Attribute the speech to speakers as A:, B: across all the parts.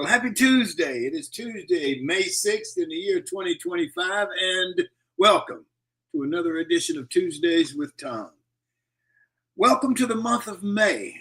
A: Well, happy Tuesday. It is Tuesday, May 6th in the year 2025, and welcome to another edition of Tuesdays with Tom. Welcome to the month of May,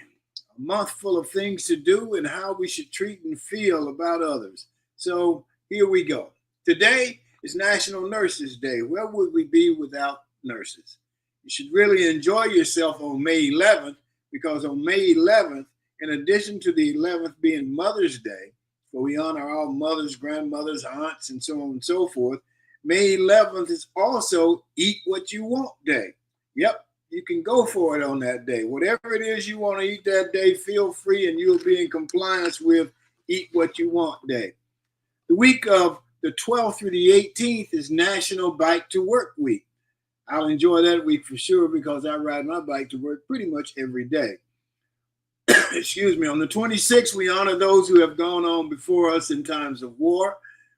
A: a month full of things to do and how we should treat and feel about others. So here we go. Today is National Nurses Day. Where would we be without nurses? You should really enjoy yourself on May 11th because on May 11th, in addition to the 11th being Mother's Day, where we honor all mothers, grandmothers, aunts, and so on and so forth, May 11th is also Eat What You Want Day. Yep, you can go for it on that day. Whatever it is you want to eat that day, feel free and you'll be in compliance with Eat What You Want Day. The week of the 12th through the 18th is National Bike to Work Week. I'll enjoy that week for sure because I ride my bike to work pretty much every day. Excuse me. On the 26th, we honor those who have gone on before us in times of war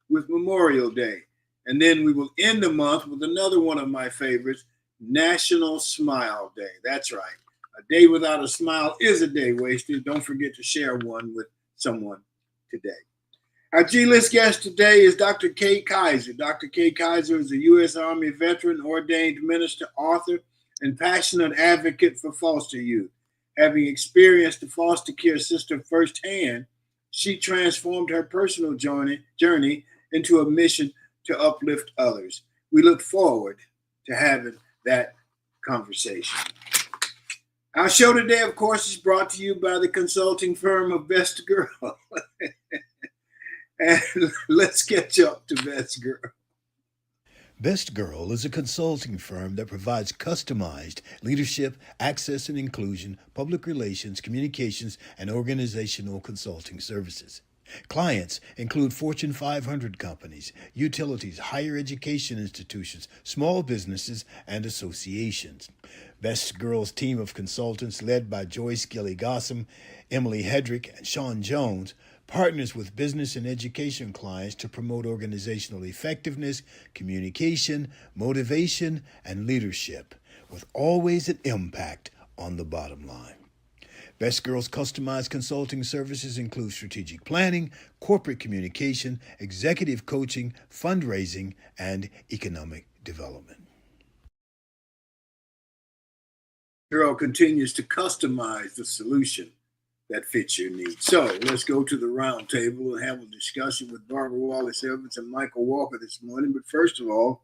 A: with Memorial Day. And then we will end the month with another one of my favorites, National Smile Day. That's right. A day without a smile is a day wasted. Don't forget to share one with someone today. Our G-List guest today is Dr. Kay Kizer. Dr. Kay Kizer is a U.S. Army veteran, ordained minister, author, and passionate advocate for foster youth. Having experienced the foster care system firsthand, she transformed her personal journey into a mission to uplift others. We look forward to having that conversation. Our show today, of course, is brought to you by the consulting firm of Best Girl. And let's catch up to Best Girl.
B: Best Girl is a consulting firm that provides customized leadership, access and inclusion, public relations, communications, and organizational consulting services. Clients include Fortune 500 companies, utilities, higher education institutions, small businesses, and associations. Best Girl's team of consultants, led by Joyce Gilly-Gossam, Emily Hedrick, and Sean Jones, partners with business and education clients to promote organizational effectiveness, communication, motivation, and leadership, with always an impact on the bottom line. Best Girl's customized consulting services include strategic planning, corporate communication, executive coaching, fundraising, and economic development.
A: Girl continues to customize the solution that fits your needs. So let's go to the round table and have a discussion with Barbara Wallace-Evans and Michael Walker this morning. But first of all,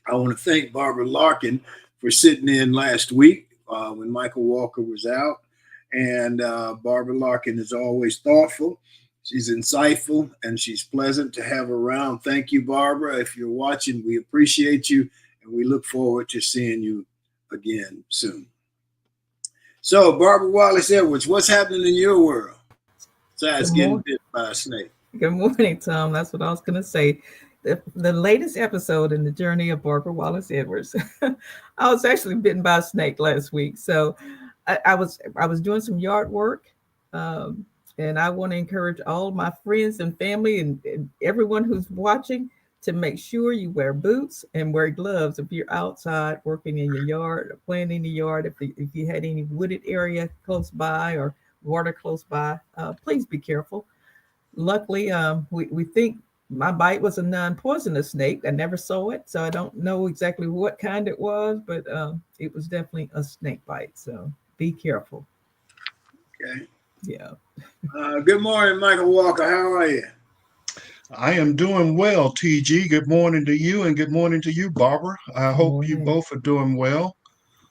A: I want to thank Barbara Larkin for sitting in last week when Michael Walker was out. And Barbara Larkin is always thoughtful. She's insightful and she's pleasant to have around. Thank you, Barbara. If you're watching, we appreciate you and we look forward to seeing you again soon. So, Barbara Wallace-Edwards, what's happening in your world besides getting bit by a snake?
C: Good morning, Tom. That's what I was going to say. The latest episode in the journey of Barbara Wallace-Edwards. I was actually bitten by a snake last week. So I was doing some yard work, and I want to encourage all my friends and family and everyone who's watching to make sure you wear boots and wear gloves if you're outside working in your yard or playing in the yard. If you had any wooded area close by or water close by, please be careful. Luckily, we think my bite was a non-poisonous snake. I never saw it, so I don't know exactly what kind it was, but it was definitely a snake bite. So be careful.
A: Okay.
C: Yeah.
A: Good morning, Michael Walker. How are you?
D: I am doing well, TG. Good morning to you and good morning to you, Barbara. I hope you both are doing well.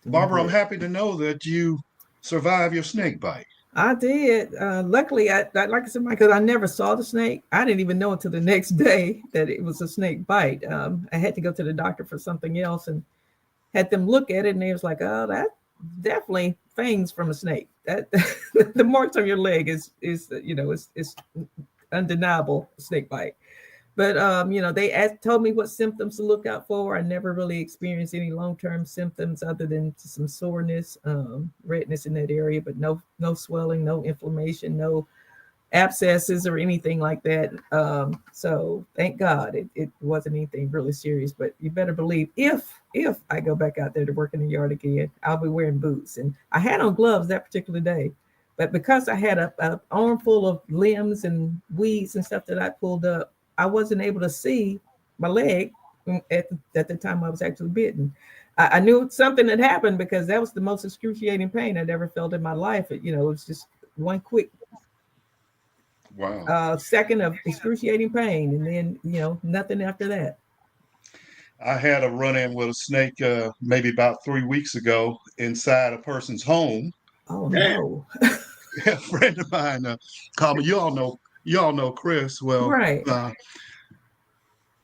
D: Barbara, I'm happy to know that you survived your snake bite.
C: I did. Luckily, like I said, Michael, I never saw the snake. I didn't even know until the next day that it was a snake bite. I had to go to the doctor for something else and had them look at it, and they was like, "Oh, that definitely fangs from a snake. That the marks on your leg is it's undeniable snake bite." But they told me what symptoms to look out for. I never really experienced any long-term symptoms other than some soreness, redness in that area, but no swelling, no inflammation, no abscesses or anything like that. So thank God it wasn't anything really serious. But you better believe if I go back out there to work in the yard again, I'll be wearing boots. And I had on gloves that particular day, But because I had a armful of limbs and weeds and stuff that I pulled up, I wasn't able to see my leg at the time I was actually bitten. I knew something had happened because that was the most excruciating pain I'd ever felt in my life. It was just one quick
D: Wow.
C: second of excruciating pain, and then nothing after that.
D: I had a run-in with a snake maybe about 3 weeks ago inside a person's home.
C: Oh no!
D: A friend of mine called me. You all know Chris. Well,
C: Right.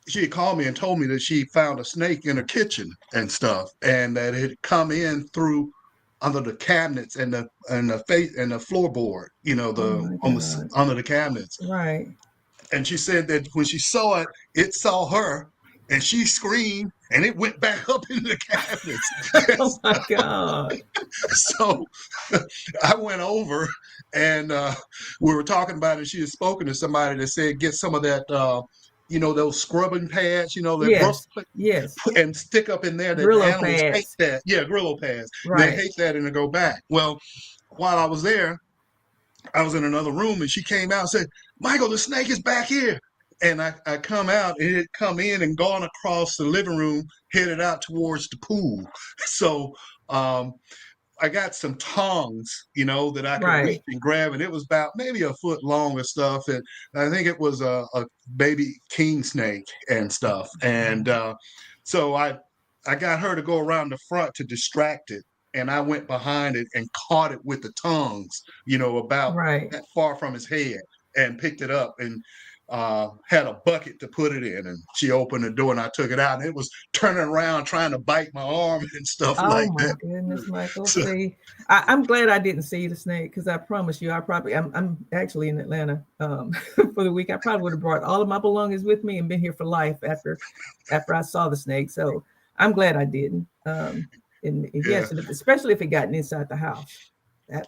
D: she had called me and told me that she found a snake in her kitchen and stuff, and that it had come in through under the cabinets and the floorboard.
C: Oh my God.
D: Under the cabinets.
C: Right.
D: And she said that when she saw it, it saw her, and she screamed, and it went back up in the cabinets.
C: Oh my God.
D: So I went over, and we were talking about it. She had spoken to somebody that said, get some of that, those scrubbing pads,
C: Yes. Yes.
D: and stick up in there. That
C: Brillo
D: animals hate
C: pads.
D: that. Yeah, Grillo pads.
C: Right.
D: They hate that, and they go back. Well, while I was there, I was in another room, and she came out and said, Michael, the snake is back here. And I come out, and it had come in and gone across the living room, headed out towards the pool. So I got some tongs, that I could reach and grab, and it was about maybe a foot long and stuff. And I think it was a baby king snake and stuff. And so I got her to go around the front to distract it. And I went behind it and caught it with the tongs, about that far from his head, and picked it up and had a bucket to put it in. And she opened the door, and I took it out, and it was turning around trying to bite my arm and stuff like that.
C: Oh my goodness, Michael. See, I'm glad I didn't see the snake, because I promise you, I'm actually in Atlanta for the week. I probably would have brought all of my belongings with me and been here for life after I saw the snake. So I'm glad I didn't. And yes, especially if it got inside the house.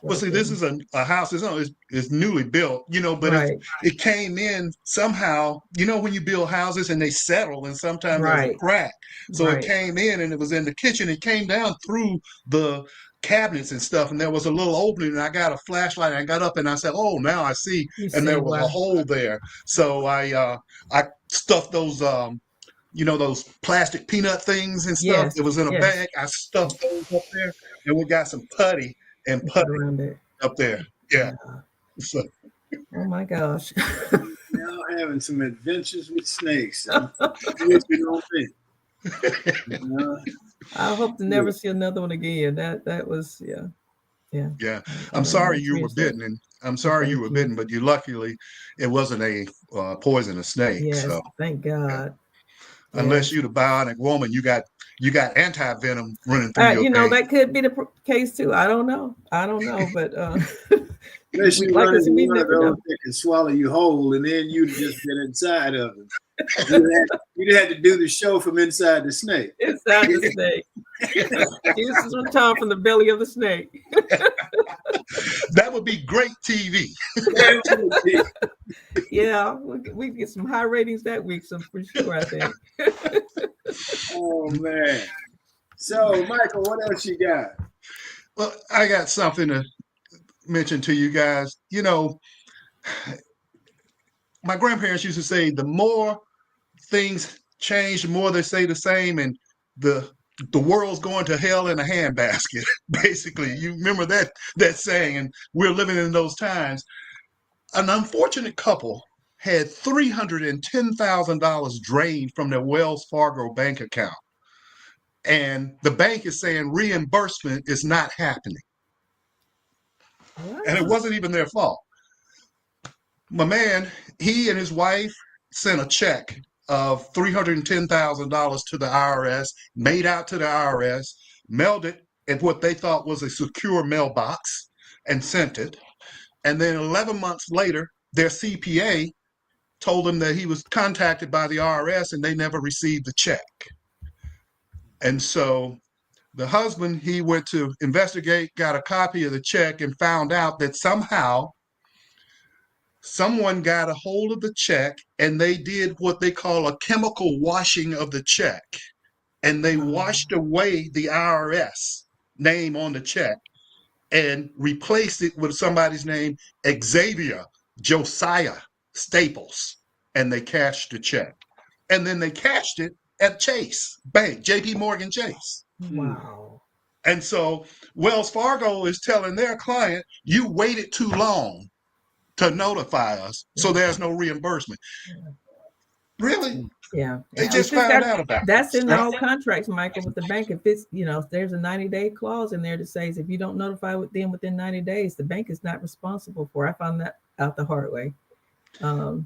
D: Well, see, this is a house. It's newly built, but it came in somehow. When you build houses and they settle, and sometimes there's a crack. So it came in, and it was in the kitchen. It came down through the cabinets and stuff, and there was a little opening. And I got a flashlight, and I got up, and I said, "Oh, now I see." There was a hole there. So I stuffed those. Those plastic peanut things and stuff. Yes, it was in a bag. I stuffed those up there, and we got some putty and putty up there. Yeah. So.
C: Oh my gosh.
A: Now having some adventures with snakes. I
C: hope to never see another one again. That was
D: Yeah. I'm sorry you were bitten, and I'm sorry you were bitten, but luckily it wasn't a poisonous snake.
C: Yes,
D: so
C: thank God.
D: Yeah. Unless you're the bionic woman, you got anti-venom running through your veins.
C: That could be the case too. I don't know, but
A: unless you run into one of those that can swallow you whole, and then you'd just been inside of it. You'd had to do the show from inside the snake.
C: Inside the snake. Jesus is return from the belly of the snake.
D: That would be great TV.
C: Yeah, we get some high ratings that week, so for sure, I think.
A: Oh man! So, Michael, what else you got?
D: Well, I got something to mention to you guys. My grandparents used to say, the more things change, the more they stay the same, and the world's going to hell in a handbasket. Basically, you remember that saying, and we're living in those times. An unfortunate couple had $310,000 drained from their Wells Fargo bank account, and the bank is saying reimbursement is not happening. Wow. And it wasn't even their fault. My man, he and his wife sent a check of $310,000 to the IRS, made out to the IRS, mailed it at what they thought was a secure mailbox, and sent it. And then 11 months later, their CPA told them that he was contacted by the IRS and they never received the check. And so the husband, he went to investigate, got a copy of the check, and found out that somehow someone got a hold of the check and they did what they call a chemical washing of the check. And they washed away the IRS name on the check and replaced it with somebody's name, Xavier Josiah Staples, and they cashed the check. And then they cashed it at Chase Bank, JP Morgan Chase.
C: Wow.
D: And so Wells Fargo is telling their client, you waited too long to notify us, so there's no reimbursement. Really?
C: Yeah.
D: They just found out about
C: that's
D: this,
C: in
D: right?
C: all contracts, Michael, with the bank. If it's, there's a 90-day clause in there that says if you don't notify them within 90 days, the bank is not responsible for it. I found that out the hard way. Yeah.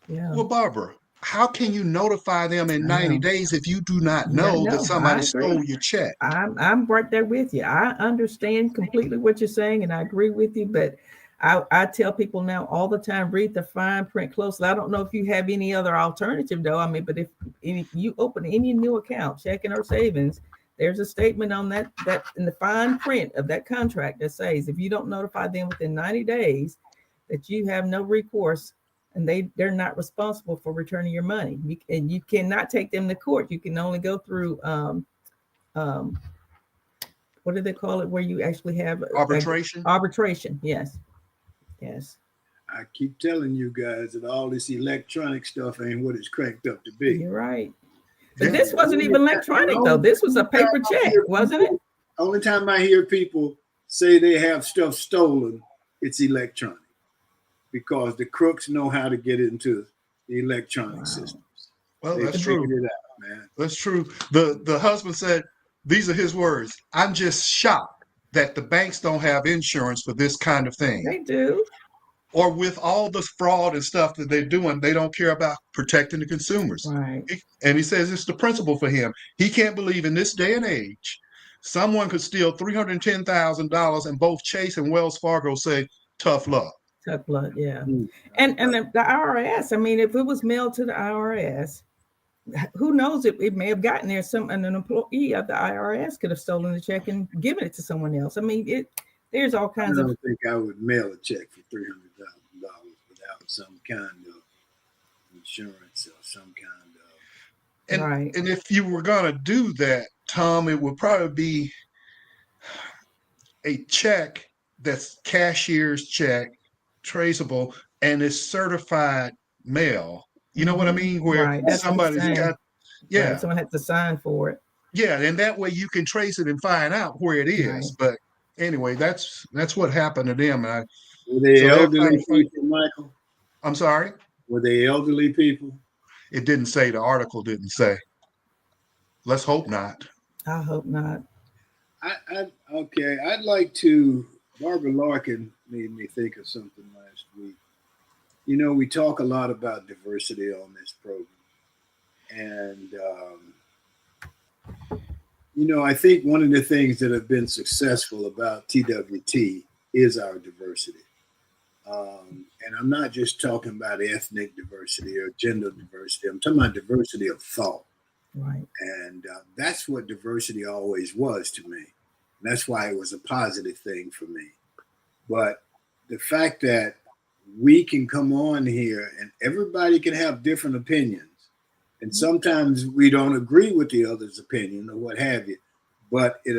D: Well, Barbara, how can you notify them in 90 days if you do not know that somebody stole your check?
C: I'm right there with you. I understand completely what you're saying, and I agree with you, but I tell people now all the time, read the fine print closely. I don't know if you have any other alternative though. I mean, but if you open any new account, checking or savings, there's a statement on that in the fine print of that contract that says if you don't notify them within 90 days, that you have no recourse and they're not responsible for returning your money. And you cannot take them to court. You can only go through what do they call it, where you actually have
D: arbitration?
C: Arbitration, yes.
A: I keep telling you guys that all this electronic stuff ain't what it's cranked up to be.
C: You're right. But this wasn't even electronic though. This was a paper check, wasn't it?
A: Only time I hear people say they have stuff stolen, it's electronic. Because the crooks know how to get into the electronic systems.
D: Well, that's true.
A: It out, man.
D: That's true. The husband said, these are his words, I'm just shocked that the banks don't have insurance for this kind of thing.
C: They do.
D: Or with all this fraud and stuff that they're doing, they don't care about protecting the consumers.
C: Right.
D: And he says it's the principle for him. He can't believe in this day and age, someone could steal $310,000 and both Chase and Wells Fargo say, tough luck.
C: Tough luck, yeah. And the IRS, I mean, if it was mailed to the IRS, who knows, it may have gotten there. An employee of the IRS could have stolen the check and given it to someone else. I mean, there's all kinds of.
A: I don't think I would mail a check for $300,000 without some kind of insurance or some kind of.
D: And,
C: right.
D: And if you were going to do that, Tom, it would probably be a check that's cashier's check, traceable, and it's certified mail. You know what I mean? Where somebody's got,
C: right. Someone had to sign for it.
D: Yeah, and that way you can trace it and find out where it is. Right. But anyway, that's what happened to them. And
A: were they elderly people, Michael?
D: I'm sorry?
A: Were they elderly people?
D: It didn't say. The article didn't say. Let's hope not.
C: I hope not.
A: Okay, I'd like to. Barbara Larkin made me think of something last week. You know, we talk a lot about diversity on this program. And, I think one of the things that have been successful about TWT is our diversity. And I'm not just talking about ethnic diversity or gender diversity. I'm talking about diversity of thought.
C: Right.
A: And that's what diversity always was to me. And that's why it was a positive thing for me. But the fact that we can come on here and everybody can have different opinions. And sometimes we don't agree with the other's opinion or what have you. But it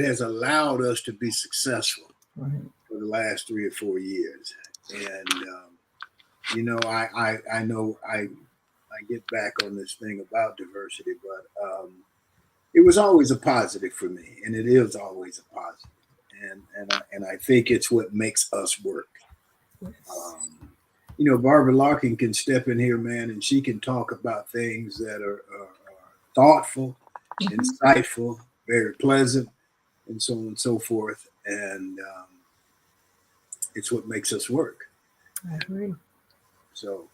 A: has allowed us to be successful for the last 3 or 4 years. And, I know I get back on this thing about diversity, but it was always a positive for me, and it is always a positive. And I think it's what makes us work. Barbara Larkin can step in here, man, and she can talk about things that are thoughtful, insightful, very pleasant, and so on and so forth. And it's what makes us work.
C: I agree.
A: So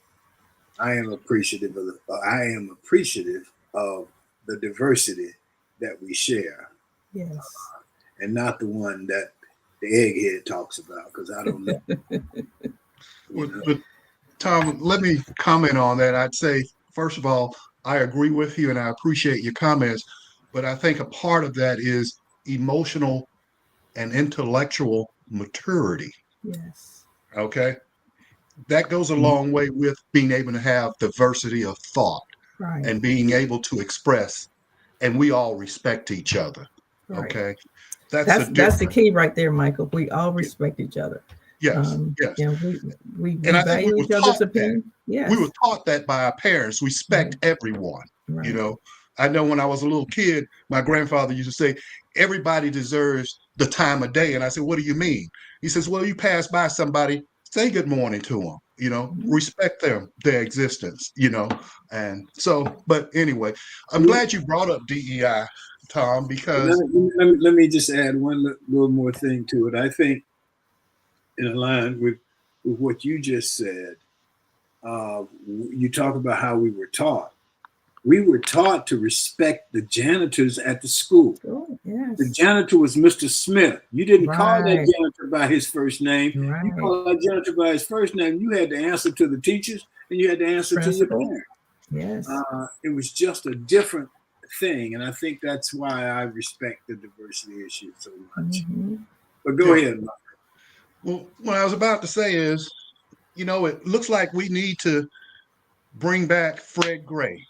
A: I am appreciative of the diversity that we share.
C: Yes.
A: And not the one that the egghead talks about, because I don't know.
D: But Tom, let me comment on that. I'd say, first of all, I agree with you and I appreciate your comments, but I think a part of that is emotional and intellectual maturity.
C: Yes.
D: Okay. That goes a long way with being able to have diversity of thought and being able to express, and we all respect each other.
C: Right.
D: Okay. That's the
C: That's the
D: difference.
C: key right there, Michael. We all respect each other.
D: Yes. Yes.
C: You know,
D: And
C: we
D: I think we
C: value
D: were
C: each other's
D: taught that.
C: opinion.
D: We were
C: Yes.
D: taught that by our parents. Respect
C: Right.
D: everyone. You
C: Right.
D: know, I know when I was a little kid, my grandfather used to say, everybody deserves the time of day. And I said, what do you mean? He says, well, you pass by somebody, say good morning to them, you know,
C: Mhm.
D: respect their existence, you know. And so, but anyway, I'm
A: Let
D: glad you brought up DEI, Tom, because
A: let me just add one little more thing to it. I think in line with what you just said, you talk about how we were taught. We were taught to respect the janitors at the school.
C: Oh,
A: The
C: yes.
A: janitor was Mr. Smith. You didn't call that
C: Right.
A: janitor by his first name. You
C: Right.
A: called that janitor by his first name. You had to answer to the teachers and you had to answer to your
C: Principal.
A: parents.
C: Yes.
A: It was just a different thing. And I think that's why I respect the diversity issue so much.
C: Hmm.
A: But go
D: yeah.
A: ahead, Mike.
D: Well, what I was about to say is, you know, it looks like we need to bring back Fred Gray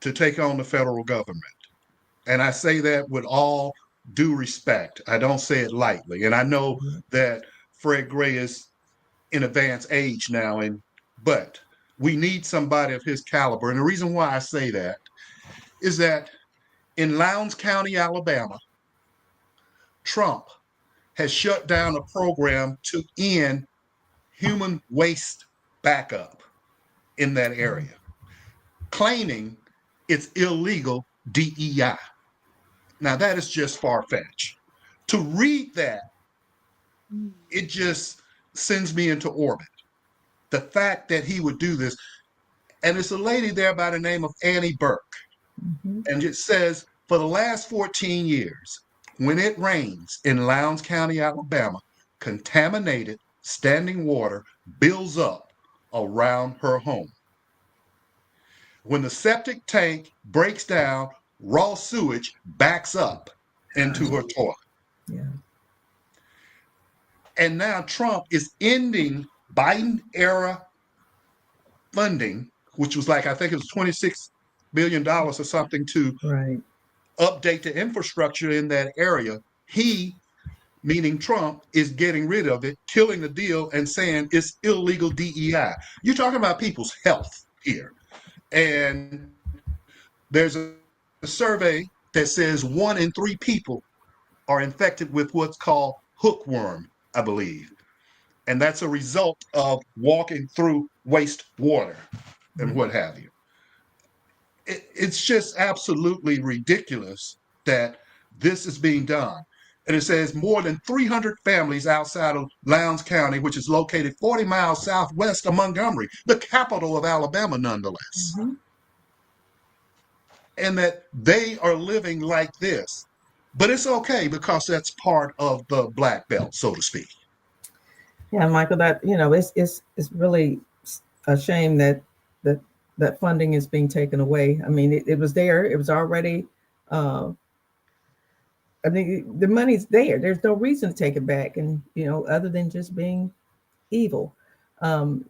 D: to take on the federal government. And I say that with all due respect. I don't say it lightly. And I know that Fred Gray is in advanced age now, but we need somebody of his caliber. And the reason why I say that is that in Lowndes County, Alabama, Trump has shut down a program to end human waste backup in that area, claiming it's illegal DEI. Now, that is just far fetched. To read that, it just sends me into orbit. The fact that he would do this, and it's a lady there by the name of Annie Burke,
C: Hmm.
D: and it says for the last 14 years, when it rains in Lowndes County, Alabama, contaminated standing water builds up around her home. When the septic tank breaks down, raw sewage backs up into her toilet.
C: Yeah.
D: And now Trump is ending Biden era funding, which was like, I think it was $26 billion or something to
C: Right.
D: update the infrastructure in that area. He, meaning Trump, is getting rid of it, killing the deal, and saying it's illegal DEI. You're talking about people's health here. And there's a survey that says 1 in 3 people are infected with what's called hookworm, I believe. And that's a result of walking through wastewater and what have you. It's just absolutely ridiculous that this is being done. And it says more than 300 families outside of Lowndes County, which is located 40 miles southwest of Montgomery, the capital of Alabama, nonetheless,
C: Hmm.
D: and that they are living like this. But it's okay because that's part of the black belt, so to speak.
C: Yeah, Michael. That it's really a shame that that that funding is being taken away. I mean, it was there. It was already. Uh, I mean, the money's there. There's no reason to take it back, and other than just being evil. Um,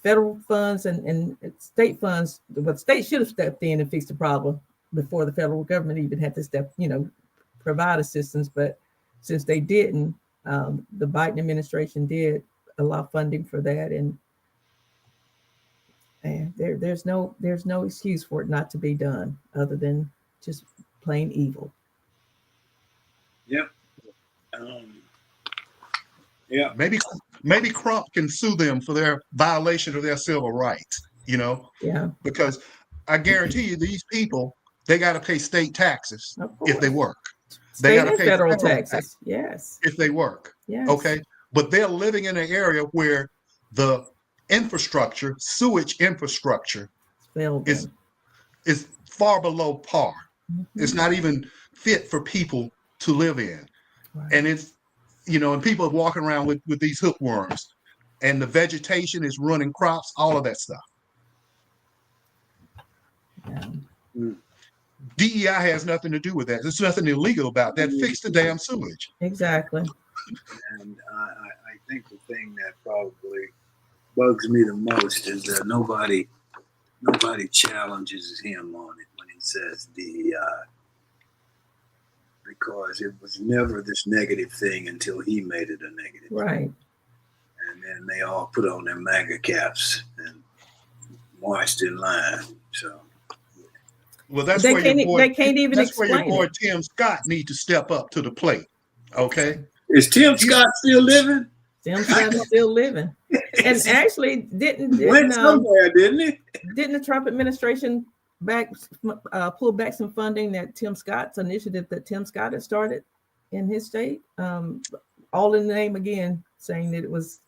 C: Federal funds and state funds, but state should have stepped in and fixed the problem before the federal government even had to provide assistance. But since they didn't, the Biden administration did allow funding for that, and there's no excuse for it not to be done, other than just plain evil.
A: Yep. Um, yeah.
D: Maybe Crump can sue them for their violation of their civil rights,
C: Yeah,
D: because I guarantee you these people, they got to pay state taxes
C: of
D: if they
C: course.
D: work. They got
C: State
D: to
C: and
D: pay
C: federal
D: federal tax
C: taxes. Yes,
D: if they work.
C: yes.
D: Okay. But they're living in an area where the infrastructure, sewage infrastructure,
C: Failed
D: is
C: them.
D: is far below par. It's
C: Hmm.
D: not even fit for people to live in.
C: Right.
D: And and people are walking around with these hookworms, and the vegetation is ruining crops, all of that stuff.
C: Yeah.
A: Mm.
D: DEI has nothing to do with that. There's nothing illegal about that. Fix the damn sewage.
C: Exactly.
A: And I think the thing that probably bugs me the most is that nobody challenges him on it when he says DEI. because it was never this negative thing until he made it a negative.
C: Right.
A: And then they all put on their MAGA caps and marched in line. So.
D: Well, that's where your boy
C: it.
D: Tim Scott need to step up to the plate. Okay.
A: Is Tim Scott still living?
C: Tim Scott is still living. And actually
A: went somewhere, didn't he?
C: Didn't the Trump administration pull back some funding that Tim Scott's initiative that Tim Scott had started in his state? All in the name, again, saying that it was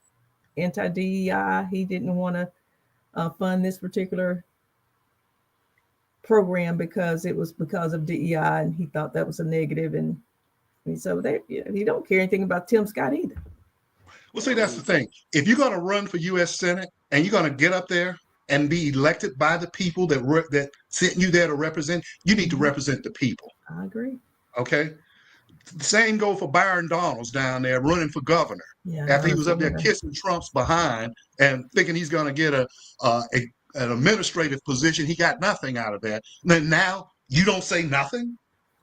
C: anti-DEI. He didn't want to fund this particular program because it was because of DEI, and he thought that was a negative. And so he don't care anything about Tim Scott either.
D: Well, see, that's the thing. If you're going to run for U.S. Senate and you're going to get up there and be elected by the people that sent you there to represent, you need to represent the people.
C: I agree.
D: Okay. The same go for Byron Donalds down there running for governor.
C: Yeah,
D: after he was up there kissing Trump's behind and thinking he's going to get an administrative position. He got nothing out of that. And now you don't say nothing.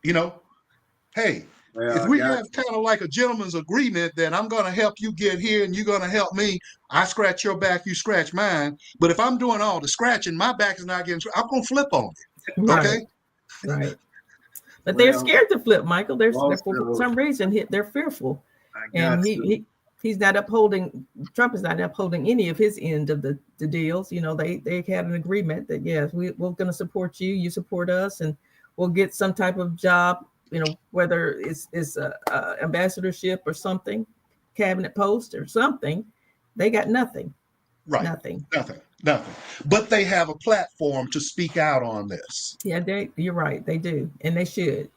D: Hey, if we have kind of like a gentleman's agreement that I'm going to help you get here and you're going to help me, I scratch your back, you scratch mine. But if I'm doing all the scratching, my back is not getting, I'm going to flip on you. Okay?
C: Right. But they're scared to flip, Michael. They're for some reason, they're fearful. And he's not upholding, Trump is not upholding any of his end of the deals. They had an agreement that, yes, we're going to support you, you support us, and we'll get some type of job, whether it's ambassadorship or something, cabinet post or something. They got nothing.
D: Right.
C: Nothing.
D: But they have a platform to speak out on this.
C: Yeah, you're right. They do. And they should.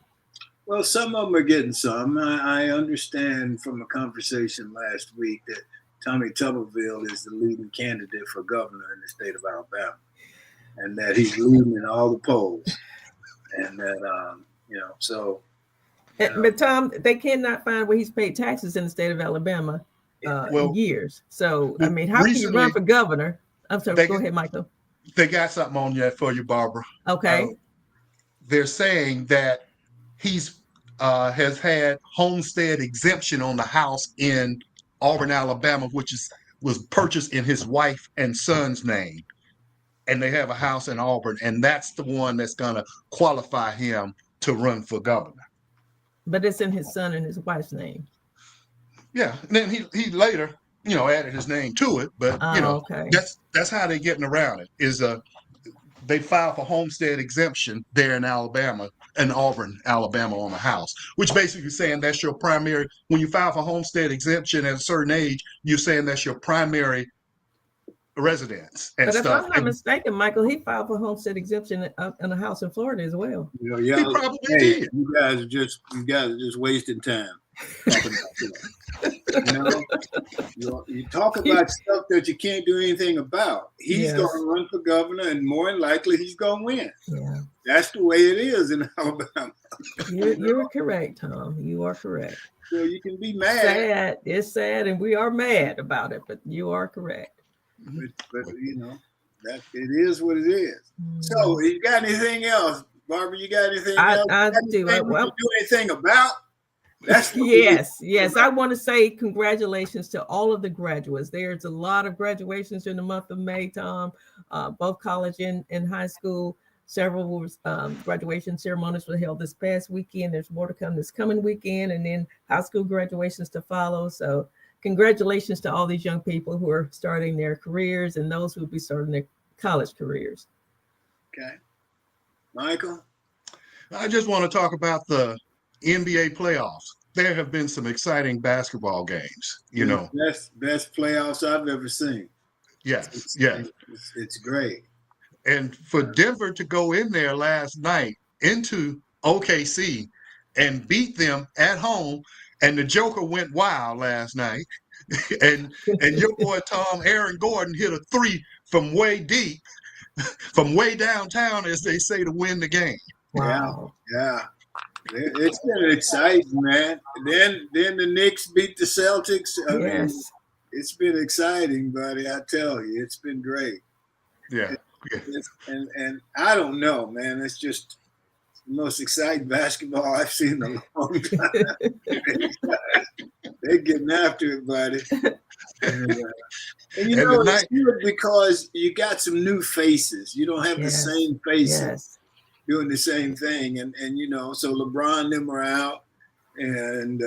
A: Well, some of them are getting some. I understand from a conversation last week that Tommy Tuberville is the leading candidate for governor in the state of Alabama, and that he's leading in all the polls. And that,
C: But Tom, they cannot find where he's paid taxes in the state of Alabama in years. So, I mean, how can you run for governor? I'm sorry, go ahead, Michael.
D: They got something on that for you, Barbara.
C: Okay.
D: They're saying that he's has had homestead exemption on the house in Auburn, Alabama, which was purchased in his wife and son's name. And they have a house in Auburn, and that's the one that's going to qualify him to run for governor.
C: But it's in his son and his wife's name.
D: Yeah, and then he later, added his name to it. But
C: okay.
D: that's how they're getting around it. Is they file for homestead exemption there in Alabama, in Auburn, Alabama, on the house, which basically is saying that's your primary. When you file for homestead exemption at a certain age, you're saying that's your primary residence and
C: but
D: stuff.
C: If I'm not mistaken, Michael, he filed for homestead exemption in a house in Florida as well.
D: He probably did.
A: You guys are just wasting time. You talk about stuff that you can't do anything about. He's going to run for governor, and more than likely, he's going to win.
C: Yeah,
A: that's the way it is in Alabama.
C: You're correct, Tom. You are correct.
A: So you can be mad.
C: Sad. It's sad, and we are mad about it. But you are correct.
A: But that it is what it is. So, you got anything else, Barbara? You got anything else?
C: I do.
A: Do anything about? That's
C: yes. I want to say congratulations to all of the graduates. There's a lot of graduations in the month of May, Tom. Both college and high school. Several graduation ceremonies were held this past weekend. There's more to come this coming weekend, and then high school graduations to follow. So congratulations to all these young people who are starting their careers and those who will be starting their college careers.
A: Okay. Michael?
D: I just want to talk about the NBA playoffs. There have been some exciting basketball games,
A: Best playoffs I've ever seen.
D: Yes,
A: It's great.
D: And for Denver to go in there last night into OKC and beat them at home, and the Joker went wild last night, and your boy Aaron Gordon hit a three from way deep, from way downtown, as they say, to win the game.
C: Wow.
A: Yeah. It's been exciting, man. Then the Knicks beat the Celtics. I mean, it's been exciting, buddy. I tell you, it's been great.
D: Yeah.
A: And I don't know, man. It's just the most exciting basketball I've seen in a long time. They're getting after it, buddy. And you know, it's good because you got some new faces. You don't have the same faces doing the same thing. And you know, so LeBron and them are out. And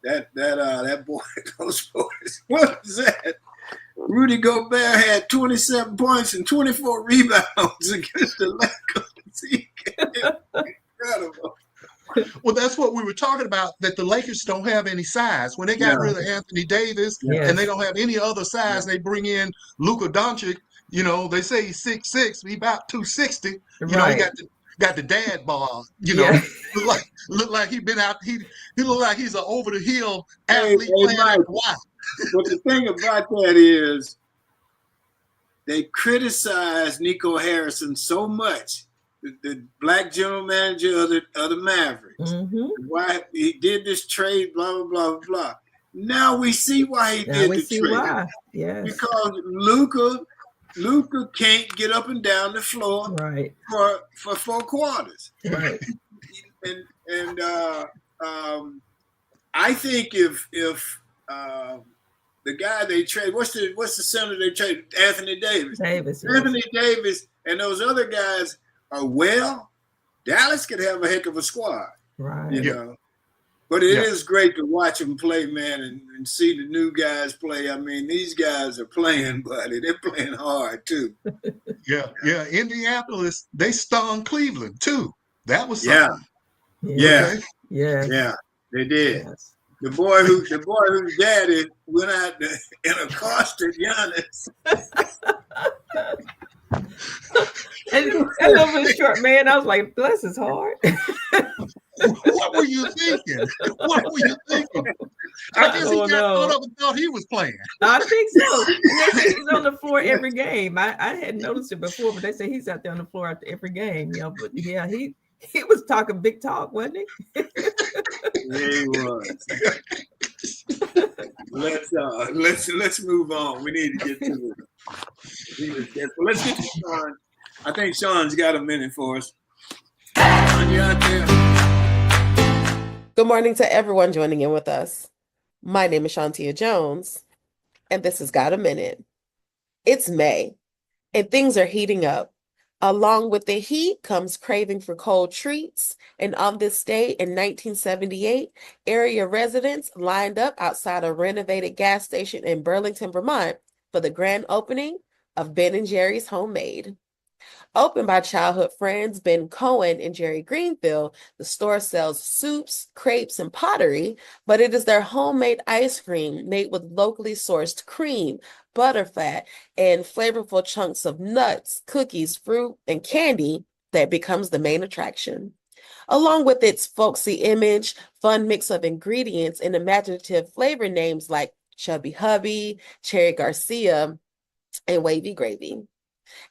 A: that boy, those boys, what is that? Rudy Gobert had 27 points and 24 rebounds against the Lakers. Incredible.
D: Well, that's what we were talking about, that the Lakers don't have any size. When they got rid of Anthony Davis and they don't have any other size, they bring in Luka Doncic. You know, they say he's 6'6", he about 260. You know, he got the dad bod. You know, look like he been out. He look like he's an over the hill athlete playing at Hawaii.
A: But the thing about that is, they criticize Nico Harrison so much. The black general manager of the Mavericks. Why he did this trade, blah, blah, blah, blah. Now we see why he did the trade.
C: Why. Yes.
A: Because Luka can't get up and down the floor for 4 quarters.
C: Right.
A: and I think if the guy they trade, what's the center they trade? Anthony Davis. Anthony Davis and those other guys are Dallas could have a heck of a squad.
C: Right.
A: You know. But it is great to watch them play, man, and see the new guys play. I mean, these guys are playing, buddy. They're playing hard too.
D: Yeah. Indianapolis, they stung Cleveland too. That was something.
A: Yeah, they did. Yes. The boy whose daddy went out and accosted Giannis.
C: And that little short man, I was like, bless his heart.
D: What were you thinking? I guess he got caught up and thought he was playing.
C: I think so. They say he's on the floor every game. I hadn't noticed it before, but they say he's out there on the floor after every game. You know, but yeah, he was talking big talk, wasn't he?
A: Yeah, he was. Let's move on. We need to get to it. Let's get to Sean. I think Sean's got a minute for us. Sean, you out there?
E: Good morning to everyone joining in with us. My name is Shantia Jones, and this has Got a Minute. It's May, and things are heating up. Along with the heat comes craving for cold treats, and on this day in 1978, area residents lined up outside a renovated gas station in Burlington, Vermont for the grand opening of Ben & Jerry's Homemade. Opened by childhood friends Ben Cohen and Jerry Greenfield, the store sells soups, crepes, and pottery, but it is their homemade ice cream made with locally sourced cream, butterfat, and flavorful chunks of nuts, cookies, fruit, and candy that becomes the main attraction. Along with its folksy image, fun mix of ingredients, and imaginative flavor names like Chubby Hubby, Cherry Garcia, and Wavy Gravy.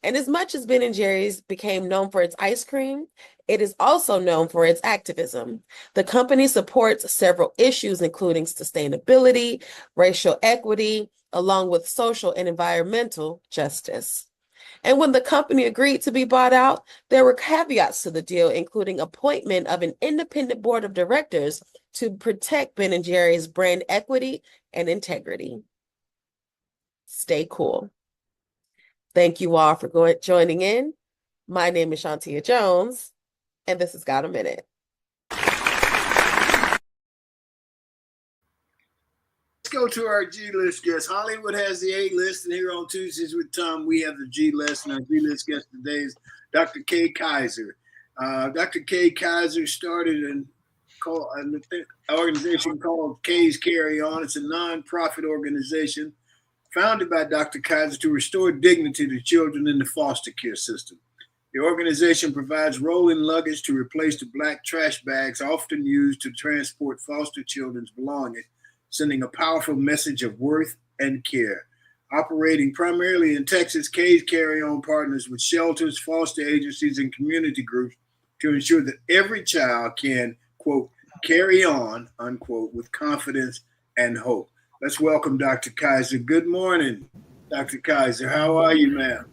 E: And as much as Ben & Jerry's became known for its ice cream, it is also known for its activism. The company supports several issues, including sustainability, racial equity, along with social and environmental justice. And when the company agreed to be bought out, there were caveats to the deal, including appointment of an independent board of directors to protect Ben & Jerry's brand equity and integrity. Stay cool. Thank you all for joining in. My name is Shantia Jones, and this has Got a Minute.
A: Let's go to our G-List guest. Hollywood has the A-List, and here on Tuesdays with Tom, we have the G-List, and our G-List guest today is Dr. Kay Kizer. Dr. Kay Kizer started an organization called Kay's Carry On. It's a non-profit organization founded by Dr. Kizer to restore dignity to children in the foster care system. The organization provides rolling luggage to replace the black trash bags often used to transport foster children's belongings, sending a powerful message of worth and care. Operating primarily in Texas, Kay's Carry On partners with shelters, foster agencies, and community groups to ensure that every child can, quote, carry on, unquote, with confidence and hope. Let's welcome Dr. Kizer. Good morning, Dr. Kizer. How are you, ma'am?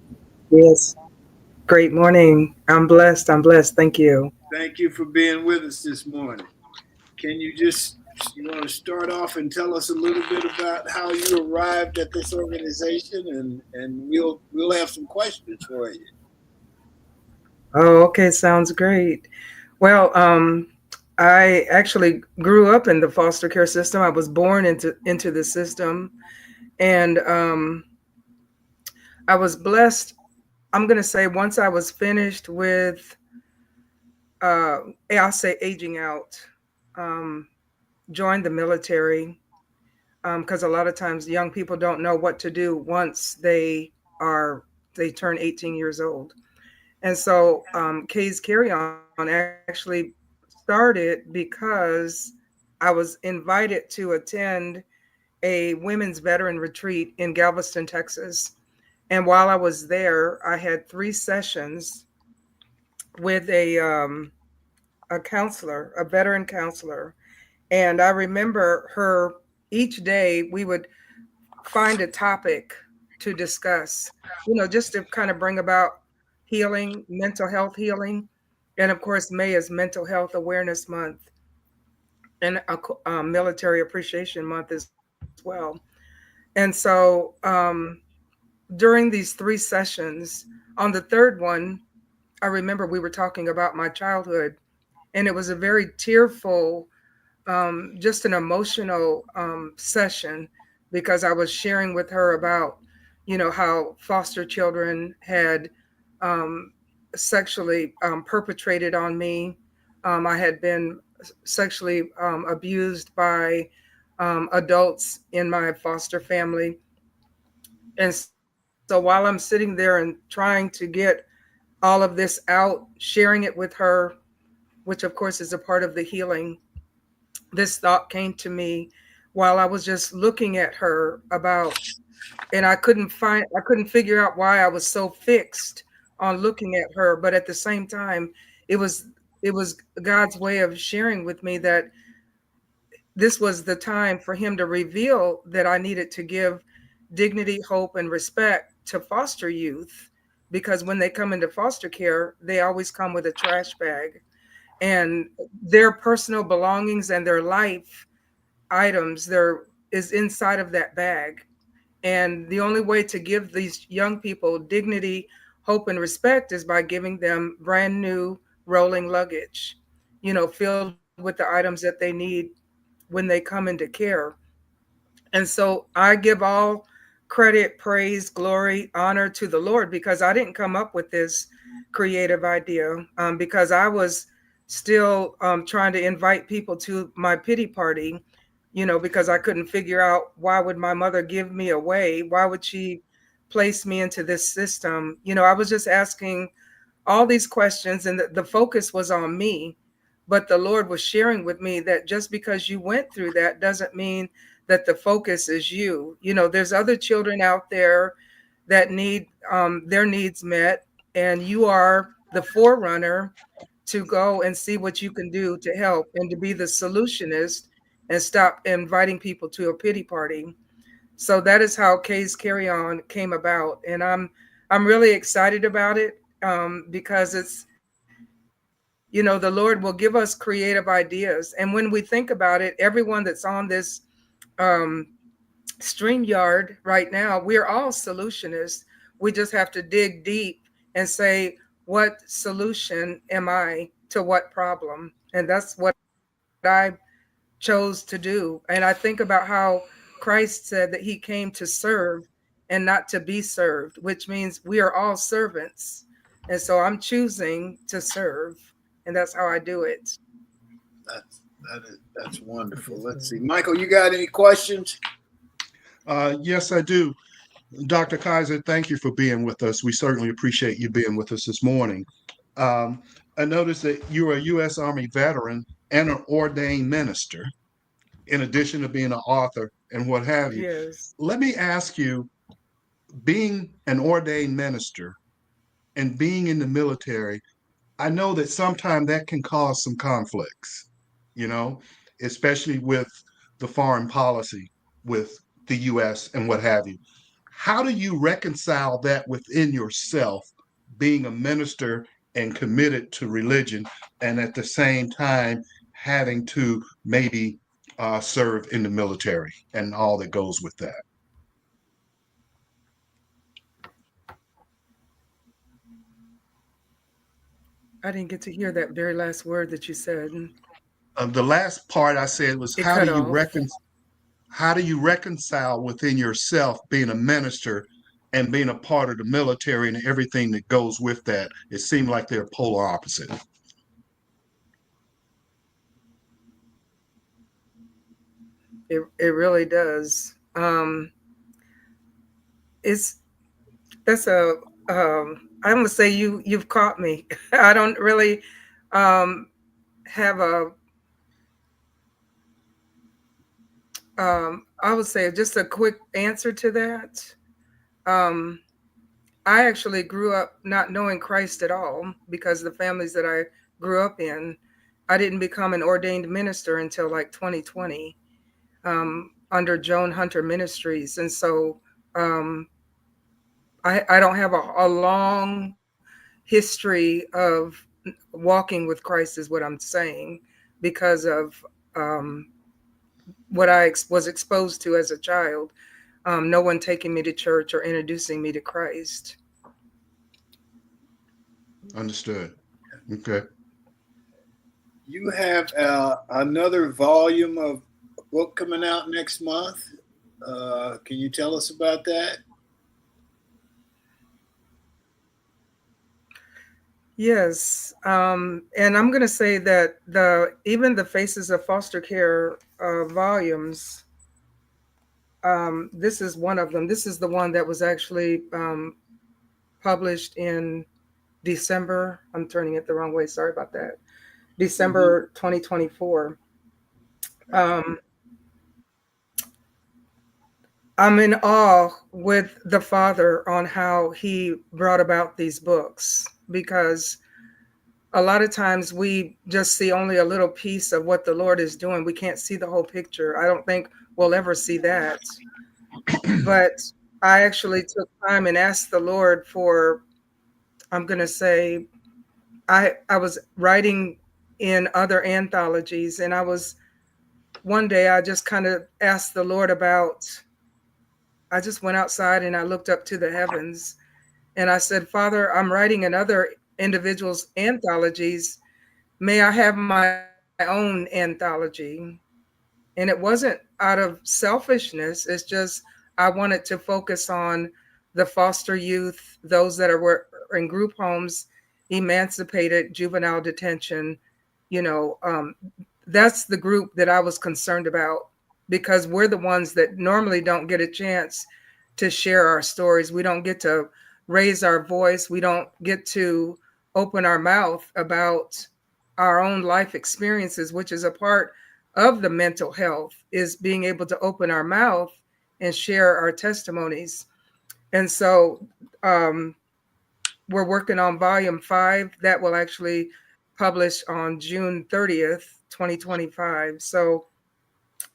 F: Yes. Great morning. I'm blessed. Thank you.
A: Thank you for being with us this morning. Can you want to start off and tell us a little bit about how you arrived at this organization, and we'll have some questions for you.
F: Oh, okay, sounds great. Well, I actually grew up in the foster care system. I was born into the system, and I was blessed. I'm gonna say once I was finished with, I'll say aging out, um, joined the military, because a lot of times young people don't know what to do once they turn 18 years old. And so Kay's Carry On actually started because I was invited to attend a women's veteran retreat in Galveston, Texas. And while I was there, I had 3 sessions with a counselor, a veteran counselor. And I remember her each day, we would find a topic to discuss, just to kind of bring about healing, mental health healing. And of course, May is Mental Health Awareness Month and Military Appreciation Month as well. And so during these 3 sessions, on the third one, I remember we were talking about my childhood, and it was a very tearful, just an emotional session because I was sharing with her about, how foster children had um, sexually perpetrated on me. I had been sexually abused by adults in my foster family. And so while I'm sitting there and trying to get all of this out, sharing it with her, which of course is a part of the healing, this thought came to me while I was just looking at her about, and I couldn't figure out why I was so fixed on looking at her, but at the same time, it was it was God's way of sharing with me that this was the time for him to reveal that I needed to give dignity, hope, and respect to foster youth, because when they come into foster care, they always come with a trash bag, and their personal belongings and their life items there is inside of that bag. And the only way to give these young people dignity, hope, and respect is by giving them brand new rolling luggage, filled with the items that they need when they come into care. And so I give all credit, praise, glory, honor to the Lord, because I didn't come up with this creative idea, because I was still trying to invite people to my pity party, because I couldn't figure out, why would my mother give me away? Why would she place me into this system? I was just asking all these questions, and the focus was on me. But the Lord was sharing with me that just because you went through that doesn't mean that the focus is you. There's other children out there that need their needs met, and you are the forerunner to go and see what you can do to help and to be the solutionist and stop inviting people to a pity party. So that is how Kay's Carry On came about, and I'm really excited about it, because the Lord will give us creative ideas, and when we think about it, everyone that's on this um, stream yard right now, we're all solutionists. We just have to dig deep and say, what solution am I to what problem? And that's what I chose to do. And I think about how Christ said that he came to serve and not to be served, which means we are all servants. And so I'm choosing to serve. And that's how I do it.
A: That's wonderful. Let's see, Michael, you got any questions?
D: Yes, I do. Dr. Kizer, thank you for being with us. We certainly appreciate you being with us this morning. Um, I noticed that you're a U.S. Army veteran and an ordained minister, in addition to being an author and what have you.
F: Yes.
D: Let me ask you, being an ordained minister and being in the military, I know that sometimes that can cause some conflicts, you know, especially with the foreign policy with the US and what have you. How do you reconcile that within yourself, being a minister and committed to religion, and at the same time having to maybe serve in the military and all that goes with that.
F: I didn't get to hear that very last word that you said.
D: The last part I said was,
F: It cut off.
D: how do you reconcile within yourself being a minister and being a part of the military and everything that goes with that? It seemed like they're polar opposite.
F: It really does. That's a I'm gonna say you've caught me. I don't really have a I would say just a quick answer to that. Um, I actually grew up not knowing Christ at all because the families that I grew up in, I didn't become an ordained minister until like 2020 under Joan Hunter Ministries. And so I don't have a long history of walking with Christ, is what I'm saying, because of what I was exposed to as a child. No one taking me to church or introducing me to Christ.
D: Understood. Okay.
A: You have another volume of a book coming out next month. Can you tell us about that?
F: Yes, and I'm going to say that even the Faces of Foster Care volumes, this is one of them. This is the one that was actually published in December. I'm turning it the wrong way. Sorry about that. December 2024. I'm in awe with the Father on how he brought about these books, because a lot of times we just see only a little piece of what the Lord is doing. We can't see the whole picture. I don't think we'll ever see that. But I actually took time and asked the Lord for, I'm going to say, I was writing in other anthologies, and one day I just kind of asked the Lord about, I just went outside and I looked up to the heavens and I said, Father, I'm writing in other individuals' anthologies. May I have my own anthology? And it wasn't out of selfishness. It's just I wanted to focus on the foster youth, those that are in group homes, emancipated, juvenile detention. That's the group that I was concerned about, because we're the ones that normally don't get a chance to share our stories. We don't get to raise our voice. We don't get to open our mouth about our own life experiences, which is a part of the mental health, is being able to open our mouth and share our testimonies. And so we're working on volume 5 that will actually publish on June 30th, 2025. So,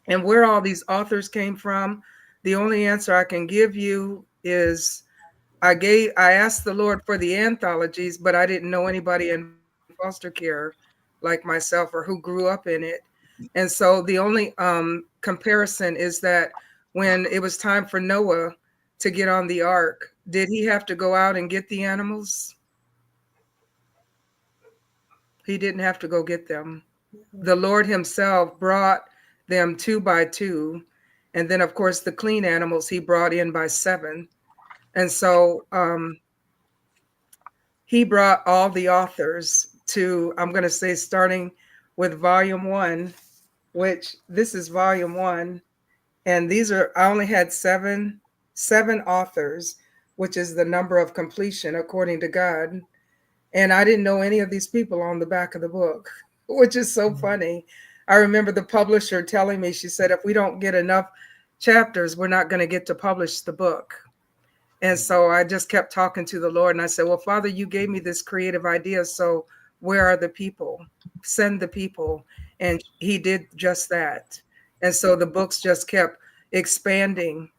F: and where all these authors came from, the only answer I can give you is I asked the Lord for the anthologies, but I didn't know anybody in foster care like myself or who grew up in it. And so the only comparison is that when it was time for Noah to get on the ark, did he have to go out and get the animals? He didn't have to go get them. The Lord himself brought them 2 by 2. And then, of course, the clean animals he brought in by 7. And so he brought all the authors to, I'm going to say, starting with volume 1, which this is volume 1. And I only had seven authors, which is the number of completion according to God. And I didn't know any of these people on the back of the book, which is so funny. I remember the publisher telling me, she said, if we don't get enough chapters, we're not going to get to publish the book. And so I just kept talking to the Lord and I said, well, Father, you gave me this creative idea. So where are the people? Send the people. And he did just that. And so the books just kept expanding,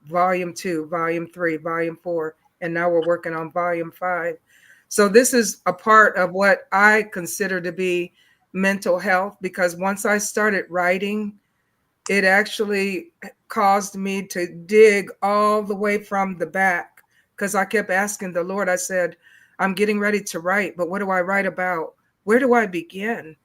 F: volume 2, volume 3, volume 4. And now we're working on volume 5. So this is a part of what I consider to be mental health, because once I started writing, it actually caused me to dig all the way from the back, because I kept asking the Lord, I said, I'm getting ready to write, but what do I write about? Where do I begin?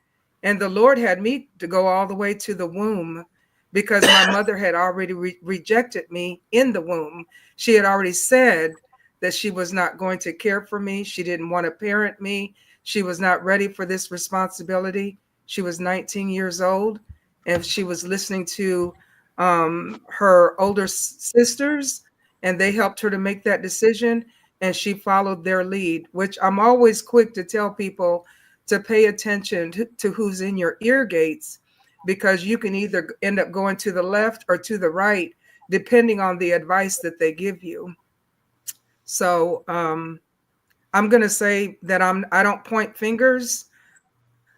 F: And the Lord had me to go all the way to the womb, because my mother had already rejected me in the womb. She had already said that she was not going to care for me. She didn't want to parent me. She was not ready for this responsibility. She was 19 years old, and she was listening to her older sisters, and they helped her to make that decision, and she followed their lead, which I'm always quick to tell people to pay attention to who's in your ear gates, because you can either end up going to the left or to the right, depending on the advice that they give you. So I'm going to say that I don't point fingers.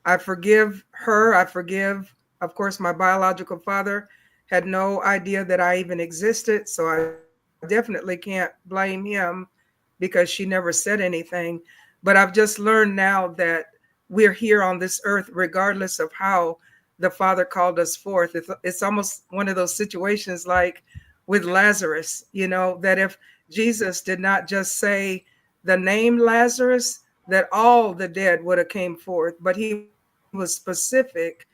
F: I forgive her. I forgive, of course, my biological father had no idea that I even existed. So I definitely can't blame him, because she never said anything. But I've just learned now that we're here on this earth, regardless of how the Father called us forth. It's almost one of those situations like with Lazarus, that if Jesus did not just say the name Lazarus, that all the dead would have came forth, but he was specific.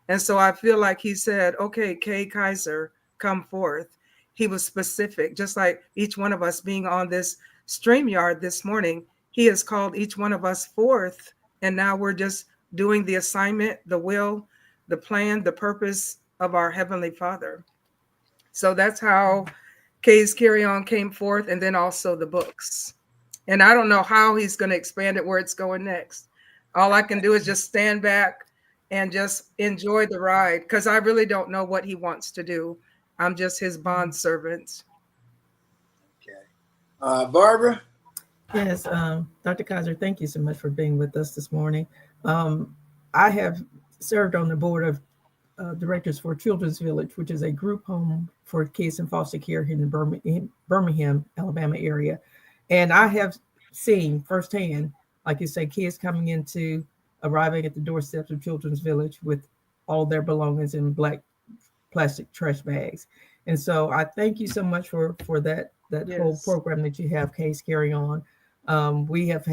F: And so I feel like he said, okay, Kay Kizer, come forth. He was specific, just like each one of us being on this StreamYard this morning. He has called each one of us forth. And now we're just doing the assignment, the will, the plan, the purpose of our Heavenly Father. So that's how Kay's Carry On came forth, and then also the books. And I don't know how he's going to expand it, where it's going next. All I can do is just stand back and just enjoy the ride, because I really don't know what he wants to do. I'm just his bond servant.
A: Okay. Barbara?
C: Yes, Dr. Kizer, thank you so much for being with us this morning. I have served on the board of directors for Children's Village, which is a group home for kids in foster care here in the Birmingham, Alabama area. And I have seen firsthand, like you say, kids arriving at the doorsteps of Children's Village with all their belongings in black plastic trash bags. And so I thank you so much for that
F: Yes.
C: whole program that you have, Case Carry On. We have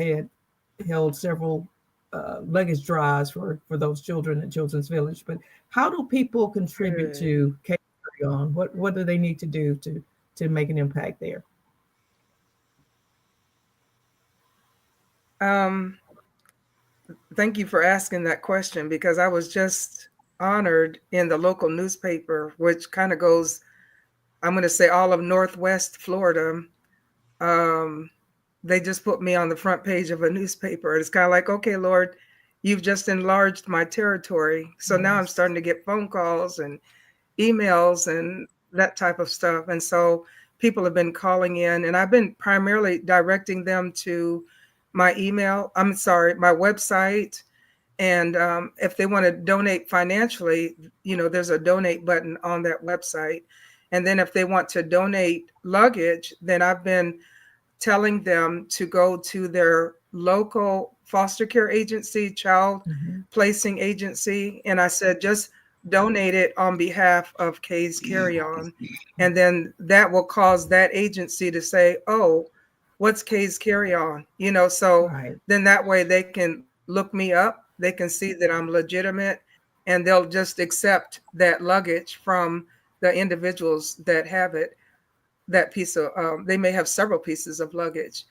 C: held several luggage drives for those children at Children's Village. But how do people contribute
F: Good.
C: to Case Carry On? What do they need to do to make an impact there?
F: Thank you for asking that question, because I was just honored in the local newspaper, which kind of goes, I'm going to say, all of Northwest Florida. Um, they just put me on the front page of a newspaper. It's kind of like, okay, Lord, you've just enlarged my territory. So now I'm starting to get phone calls and emails and that type of stuff. And so people have been calling in, and I've been primarily directing them to my my website. And if they want to donate financially, there's a donate button on that website. And then if they want to donate luggage, then I've been telling them to go to their local foster care agency, child placing agency. And I said, just donate it on behalf of Kay's Carry On. And then that will cause that agency to say, oh, what's Kay's Carry On? So
C: Right.
F: then that way they can look me up. They can see that I'm legitimate, and they'll just accept that luggage from the individuals that have it. That piece of, they may have several pieces of luggage.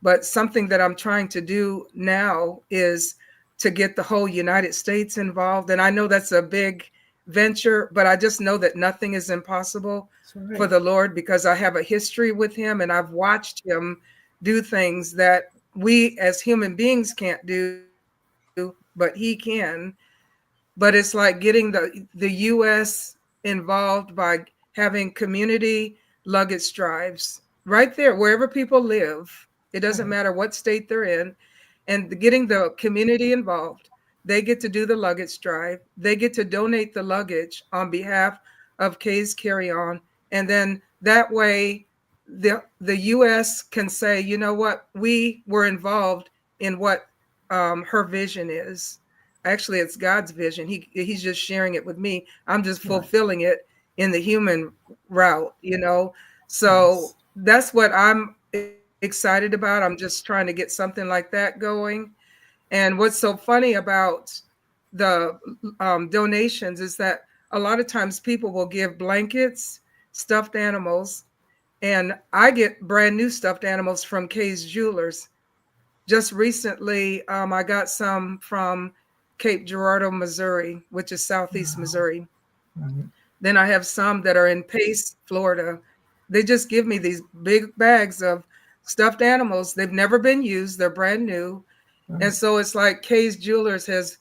F: But something that I'm trying to do now is to get the whole United States involved. And I know that's a big venture, but I just know that nothing is impossible for the Lord, because I have a history with him, and I've watched him do things that we as human beings can't do, but he can. But it's like getting the US involved by having community luggage drives right there wherever people live. It doesn't
C: Right.
F: matter what state they're in, and getting the community involved. They get to do the luggage drive. They get to donate the luggage on behalf of Kay's Carry On. And then that way the US can say, you know what, we were involved in what her vision is. Actually, it's God's vision. He's just sharing it with me. I'm just fulfilling it in the human route, you know. So that's what I'm excited about. I'm just trying to get something like that going. And what's so funny about the donations is that a lot of times people will give blankets, stuffed animals, and I get brand new stuffed animals from Kay's Jewelers. Just recently, I got some from Cape Girardeau, Missouri, which is southeast Missouri.
C: Right.
F: Then I have some that are in Pace, Florida. They just give me these big bags of stuffed animals. They've never been used, they're brand new. And so it's like Kay's Jewelers has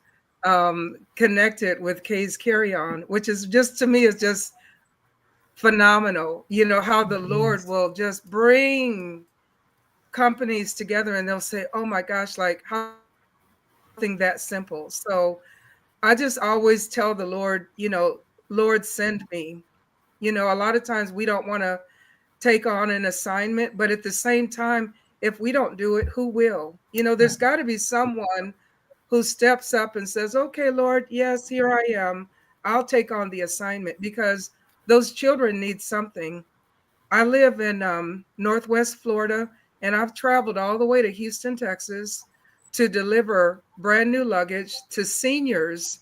F: connected with Kay's Carry On, which is just, to me, is just phenomenal. You know, how the Lord will just bring companies together and they'll say, oh my gosh, like how something that simple. So I just always tell the Lord, you know, Lord, send me. You know, a lot of times we don't want to take on an assignment, but at the same time, if we don't do it, who will? You know, there's got to be someone who steps up and says, okay, Lord, yes, here I am. I'll take on the assignment, because those children need something. I live in Northwest Florida, and I've traveled all the way to Houston, Texas, to deliver brand new luggage to seniors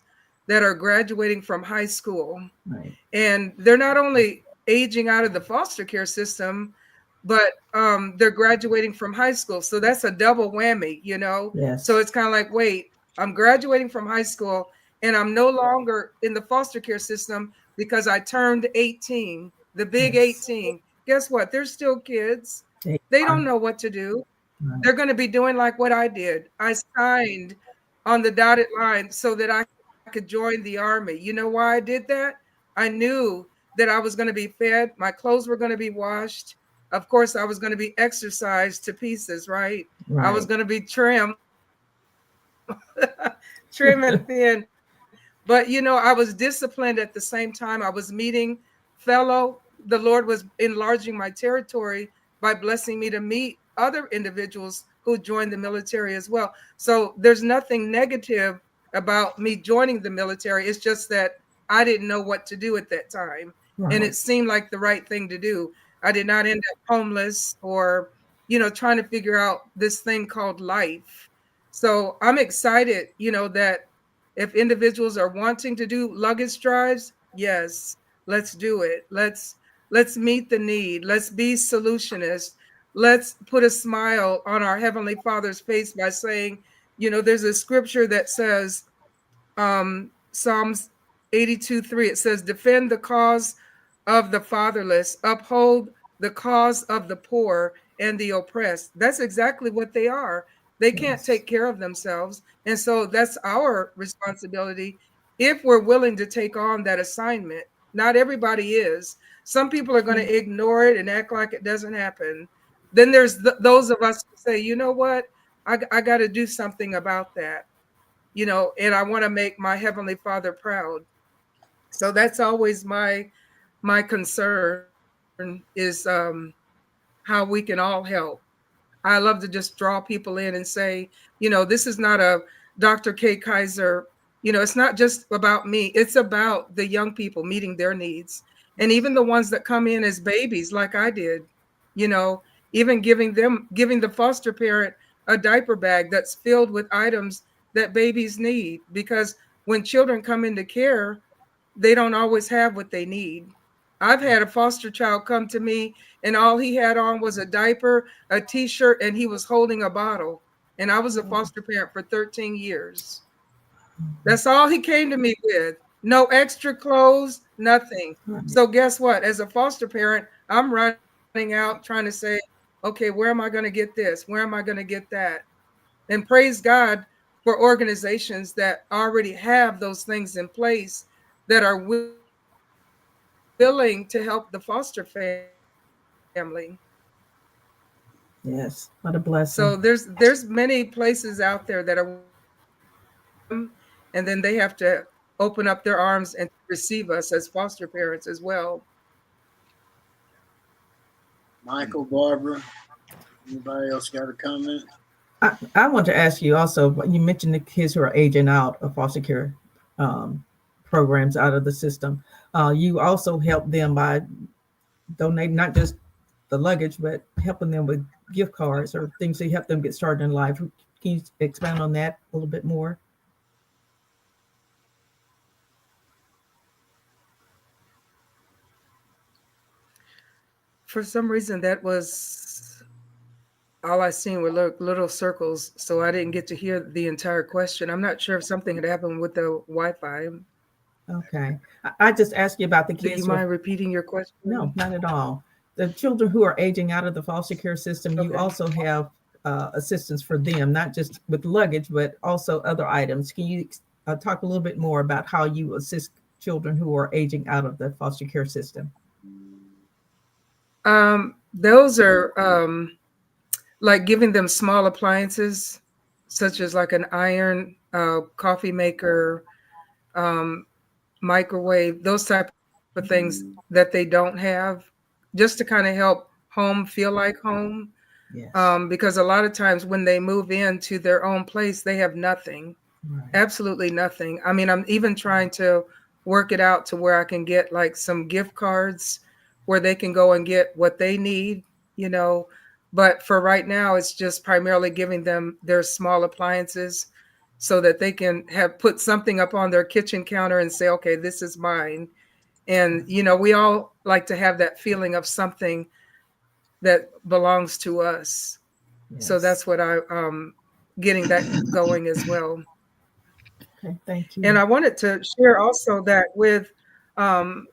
F: that are graduating from high school.
C: Right.
F: And they're not only aging out of the foster care system, but they're graduating from high school. So that's a double whammy, you know?
C: Yes.
F: So it's kind of like, wait, I'm graduating from high school and I'm no longer in the foster care system because I turned 18, the big 18. Guess what? They're still kids. They don't know what to do. They're going to be doing like what I did. I signed on the dotted line so that I could join the army. You know why I did that? I knew that I was going to be fed. My clothes were going to be washed. Of course, I was going to be exercised to pieces, right? I was going to be trim, trim and thin. But, you know, I was disciplined at the same time. I was meeting the Lord was enlarging my territory by blessing me to meet other individuals who joined the military as well. So there's nothing negative about me joining the military. It's just that I didn't know what to do at that time.
C: Right.
F: And it seemed like the right thing to do. I did not end up homeless or, you know, trying to figure out this thing called life. So I'm excited, you know, that if individuals are wanting to do luggage drives, yes, let's do it. Let's meet the need. Let's be solutionists. Let's put a smile on our Heavenly Father's face by saying, you know, there's a scripture that says, Psalms 82:3, it says, defend the cause of the fatherless, uphold the cause of the poor and the oppressed. That's exactly what they are. They can't take care of themselves. And so that's our responsibility if we're willing to take on that assignment. Not everybody is. Some people are going to ignore it and act like it doesn't happen. Then there's those of us who say, you know what? I got to do something about that, you know, and I want to make my Heavenly Father proud. So that's always my concern is how we can all help. I love to just draw people in and say, you know, this is not a Dr. K. Kizer, you know, it's not just about me. It's about the young people meeting their needs. And even the ones that come in as babies, like I did, you know, even giving the foster parent a diaper bag that's filled with items that babies need. Because when children come into care, they don't always have what they need. I've had a foster child come to me and all he had on was a diaper, a t-shirt, and he was holding a bottle. And I was a foster parent for 13 years. That's all he came to me with. No extra clothes, nothing. So guess what? As a foster parent, I'm running out trying to say, okay, where am I going to get this? Where am I going to get that? And praise God for organizations that already have those things in place that are willing to help the foster family.
C: Yes, what a blessing.
F: So there's many places out there that are, and then they have to open up their arms and receive us as foster parents as well.
A: Michael, Barbara, anybody else got a comment?
C: I want to ask you also, you mentioned the kids who are aging out of foster care programs out of the system. You also help them by donating not just the luggage, but helping them with gift cards or things to help them get started in life. Can you expand on that a little bit more?
F: For some reason, that was all I seen were little circles, so I didn't get to hear the entire question. I'm not sure if something had happened with the Wi-Fi.
C: Okay. I just asked you about the
F: Do you
C: kids who are,
F: mind repeating your
C: no,
F: question?
C: not at all. The children who are aging out of the foster care system, you
F: Okay.
C: also have assistance for them, not just with luggage, but also other items. Can you talk a little bit more about how you assist children who are aging out of the foster care system?
F: Those are like giving them small appliances, such as like an iron, coffee maker, um, microwave, those type of things that they don't have, just to kind of help home feel like home.
C: Yes.
F: Because a lot of times when they move into their own place, they have nothing,
C: Right.
F: absolutely nothing. I mean, I'm even trying to work it out to where I can get like some gift cards where they can go and get what they need, you know. But for right now, it's just primarily giving them their small appliances so that they can have put something up on their kitchen counter and say, okay, this is mine. And, you know, we all like to have that feeling of something that belongs to us. So
C: Yes.
F: that's what I getting that going as well.
C: Okay. Thank
F: And
C: you.
F: I wanted to share also that with um,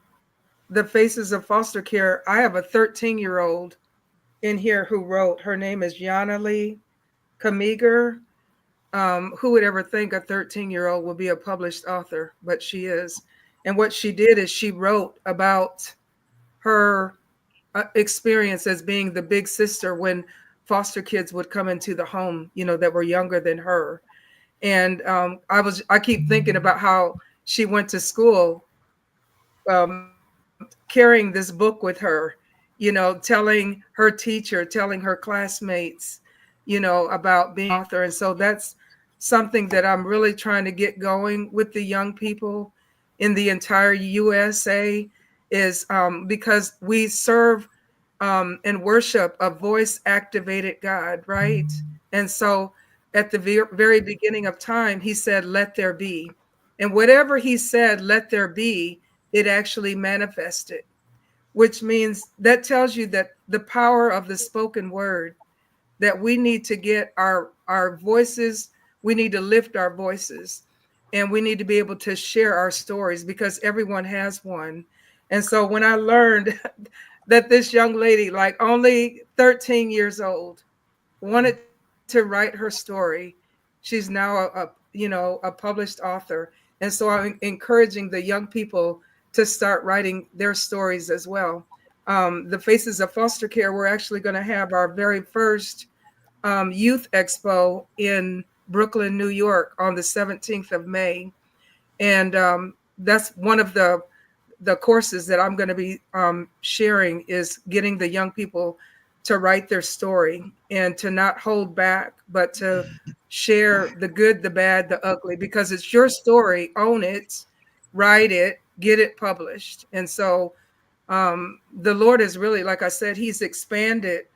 F: the Faces of Foster Care, I have a 13-year-old in here who wrote. Her name is Yana Lee Kamiger. Who would ever think a 13-year-old would be a published author? But she is. And what she did is she wrote about her experience as being the big sister when foster kids would come into the home, you know, that were younger than her. And I keep thinking about how she went to school carrying this book with her, you know, telling her teacher, telling her classmates, you know, about being an author. And so that's something that I'm really trying to get going with the young people in the entire USA is because we serve and worship a voice activated God, right? And so at the very beginning of time, he said, let there be. And whatever he said, let there be, it actually manifested, which means that tells you that the power of the spoken word, that we need to get our voices, we need to lift our voices, and we need to be able to share our stories because everyone has one. And so when I learned that this young lady, like only 13 years old, wanted to write her story, she's now a published author. And so I'm encouraging the young people to start writing their stories as well. The Faces of Foster Care, we're actually going to have our very first youth expo in Brooklyn, New York on the 17th of May. And that's one of the courses that I'm going to be sharing is getting the young people to write their story and to not hold back, but to share the good, the bad, the ugly, because it's your story. Own it, write it, get it published. And so the Lord is really, like I said, he's expanded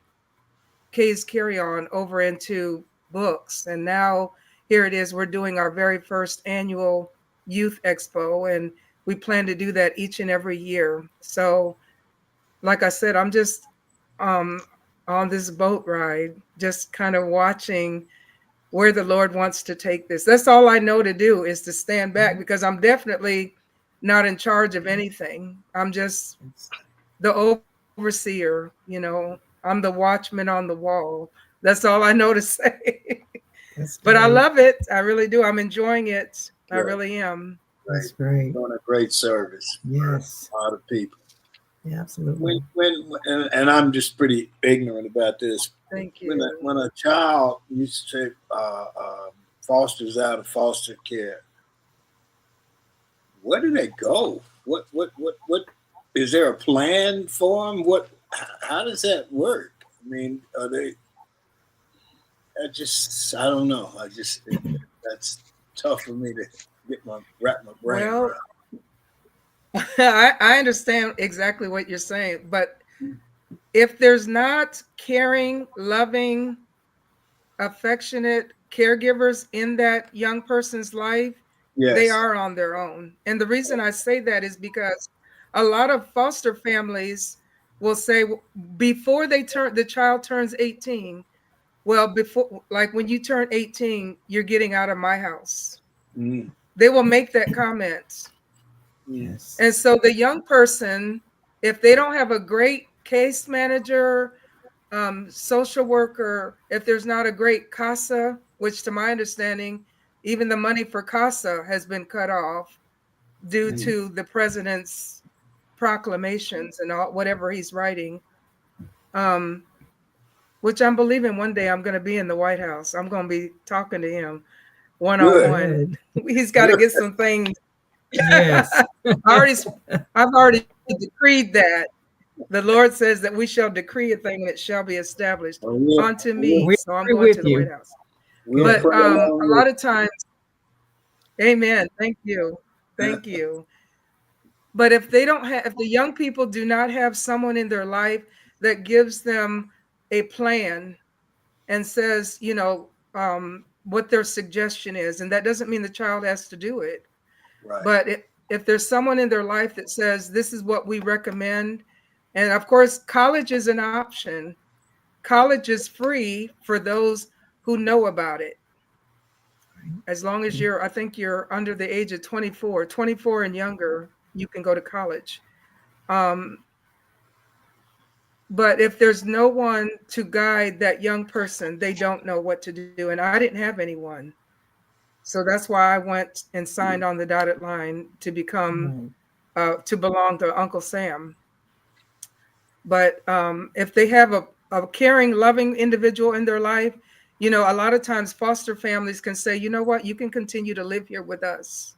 F: Kay's Carry On over into books. And now here it is, we're doing our very first annual youth expo, and we plan to do that each and every year. So, like I said, I'm just um, on this boat ride, just kind of watching where the Lord wants to take this. That's all I know to do is to stand back because I'm definitely not in charge of anything. I'm just the overseer, you know, I'm the watchman on the wall. That's all I know to say.
C: That's
F: But I
C: great.
F: love it. I really do. I'm enjoying it. I
A: Good.
F: really am.
A: Great.
C: That's great.
A: Doing a great service
C: Yes.
A: for a lot of people.
C: Yeah, absolutely.
A: And I'm just pretty ignorant about this.
F: Thank
A: When
F: you.
A: a child used to say fosters out of foster care, where do they go? What is there a plan for them? How does that work? I mean, are they I don't know. That's tough for me to wrap my brain
F: Well,
A: around.
F: I understand exactly what you're saying, but if there's not caring, loving, affectionate caregivers in that young person's life, they
A: Yes.
F: are on their own. And the reason I say that is because a lot of foster families will say before the child turns 18, well, before, like when you turn 18, you're getting out of my house.
A: Mm,
F: They will make that comment.
A: mm,
C: Yes.
F: And so the young person, if they don't have a great case manager, social worker, if there's not a great CASA, which to my understanding, even the money for CASA has been cut off due
A: mm.
F: to the president's proclamations and all, whatever he's writing, um, which I'm believing one day I'm going to be in the White House. I'm going to be talking to him one on
A: Good.
F: one.
C: Good.
F: He's got to get some things.
C: Yes.
F: I've already decreed that. The Lord says that we shall decree a thing and it shall be established
A: And we'll,
F: unto
A: we'll,
F: me.
C: We
F: So I'm
C: agree
F: going to
C: with
F: the White
C: you.
F: House.
A: we'll
C: Yes.
F: But
A: pray
F: a
A: along
F: lot
A: with
F: of times, amen. Thank you.
A: you.
F: Thank you. But if they don't have, if the young people do not have someone in their life that gives them a plan and says, what their suggestion is, and that doesn't mean the child has to do it.
A: Right.
F: But if there's someone in their life that says, this is what we recommend, and of course, college is an option. College is free for those who know about it. As long as I think you're under the age of 24 and younger, you can go to college. Um, but if there's no one to guide that young person, they don't know what to do. And I didn't have anyone. So that's why I went and signed on the dotted line to
C: Right.
F: to belong to Uncle Sam. But if they have a caring, loving individual in their life, a lot of times foster families can say, you know what, you can continue to live here with us,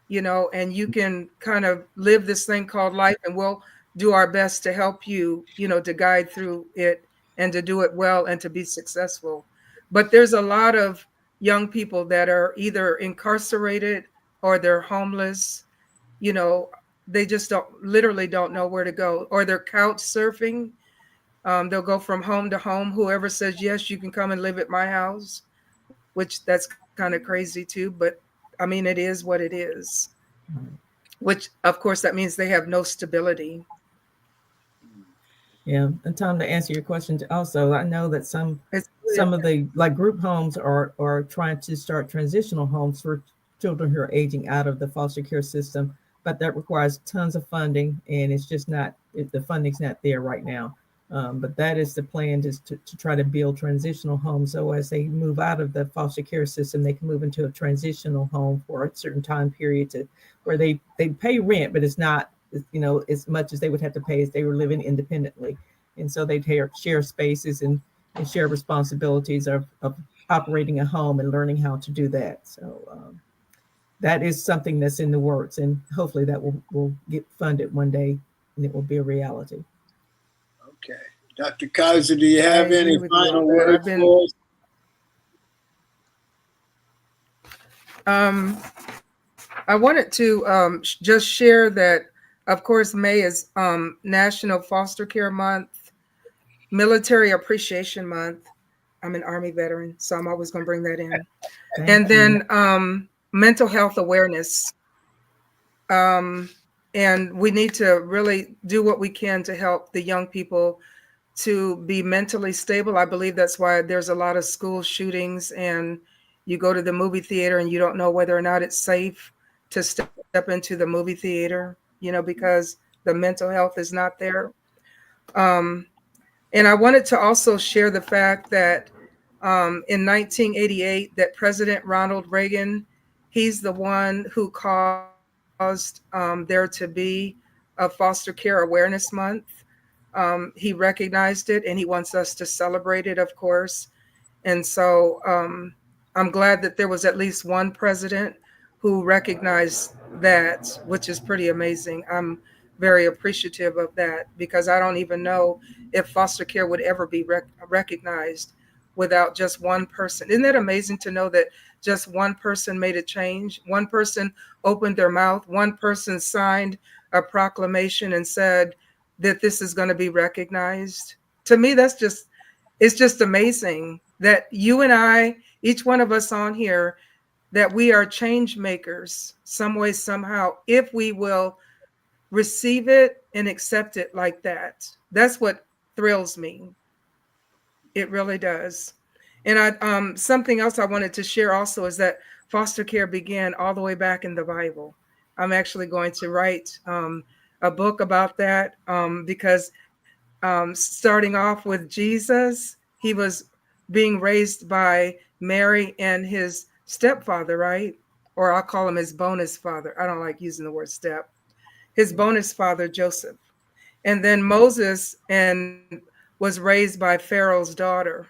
F: and you can kind of live this thing called life, and we'll do our best to help you, to guide through it and to do it well and to be successful. But there's a lot of young people that are either incarcerated or they're homeless, you know, they just literally don't know where to go, or they're couch surfing. They'll go from home to home. Whoever says, yes, you can come and live at my house, which that's kind of crazy too. But I mean, it is what it is,
C: Right.
F: which of course that means they have no stability.
C: Yeah. And Tom, to answer your question also, I know that
F: It's
C: some of the like group homes are trying to start transitional homes for children who are aging out of the foster care system, but that requires tons of funding, and it's just not the funding's not there right now. But that is the plan, is to try to build transitional homes, so as they move out of the foster care system, they can move into a transitional home for a certain time period to where they pay rent, but it's not as much as they would have to pay if they were living independently, and so they'd share spaces and share responsibilities of operating a home and learning how to do that. So that is something that's in the works, and hopefully that will get funded one day and it will be a reality.
A: Okay. Dr. Kizer, do you
F: I
A: have
F: agree
A: any
F: with you
A: final
F: on that.
A: words for us?
F: Um, I wanted to just share that, of course, May is National Foster Care Month, Military Appreciation Month. I'm an Army veteran, so I'm always going to bring that in. And
C: Thank you.
F: then mental health awareness. Um, and we need to really do what we can to help the young people to be mentally stable. I believe that's why there's a lot of school shootings, and you go to the movie theater and you don't know whether or not it's safe to step into the movie theater, because the mental health is not there. Um, and I wanted to also share the fact that in 1988, that President Ronald Reagan, he's the one who caused there to be a foster care awareness month. He recognized it and he wants us to celebrate it, of course. And so I'm glad that there was at least one president who recognized that, which is pretty amazing. I'm very appreciative of that, because I don't even know if foster care would ever be recognized without just one person. Isn't that amazing to know that just one person made a change? One person opened their mouth. One person signed a proclamation and said that this is going to be recognized. To me, it's just amazing that you and I, each one of us on here, that we are change makers some way, somehow, if we will receive it and accept it like that. That's what thrills me. It really does. And something else I wanted to share also is that foster care began all the way back in the Bible. I'm actually going to write a book about that because starting off with Jesus, he was being raised by Mary and his stepfather, right? Or I'll call him his bonus father. I don't like using the word step. His bonus father, Joseph. And then Moses was raised by Pharaoh's daughter.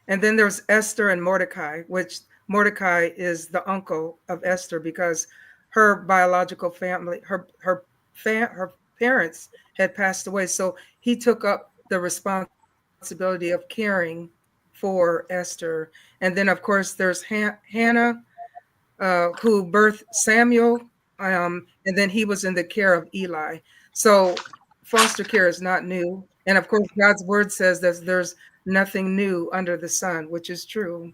F: And then there's Esther and Mordecai, which Mordecai is the uncle of Esther because her biological family, her parents had passed away. So he took up the responsibility of caring for Esther. And then, of course, there's Hannah, who birthed Samuel, and then he was in the care of Eli. So foster care is not new. And of course, God's word says that there's nothing new under the sun, which is true.